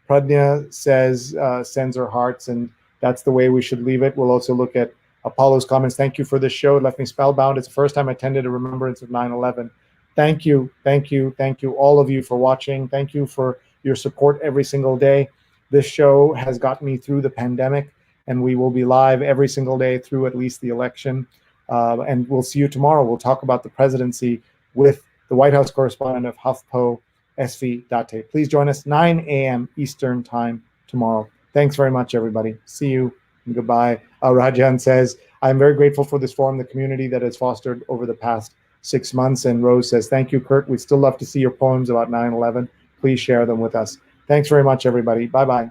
Speaker 1: Pradnya says, sends her hearts, and that's the way we should leave it. We'll also look at Apollo's comments. Thank you for this show. It left me spellbound. It's the first time I attended a remembrance of 9/11. Thank you, thank you, thank you, all of you, for watching. Thank you for your support every single day. This show has gotten me through the pandemic, and we will be live every single day through at least the election. And we'll see you tomorrow. We'll talk about the presidency with the White House correspondent of HuffPo, Svi Date. Please join us 9 a.m. Eastern time tomorrow. Thanks very much, everybody. See you and goodbye. Rajan says, I'm very grateful for this forum, the community that has fostered over the past 6 months. And Rose says, thank you, Kurt. We'd still love to see your poems about 9/11. Please share them with us. Thanks very much, everybody. Bye-bye.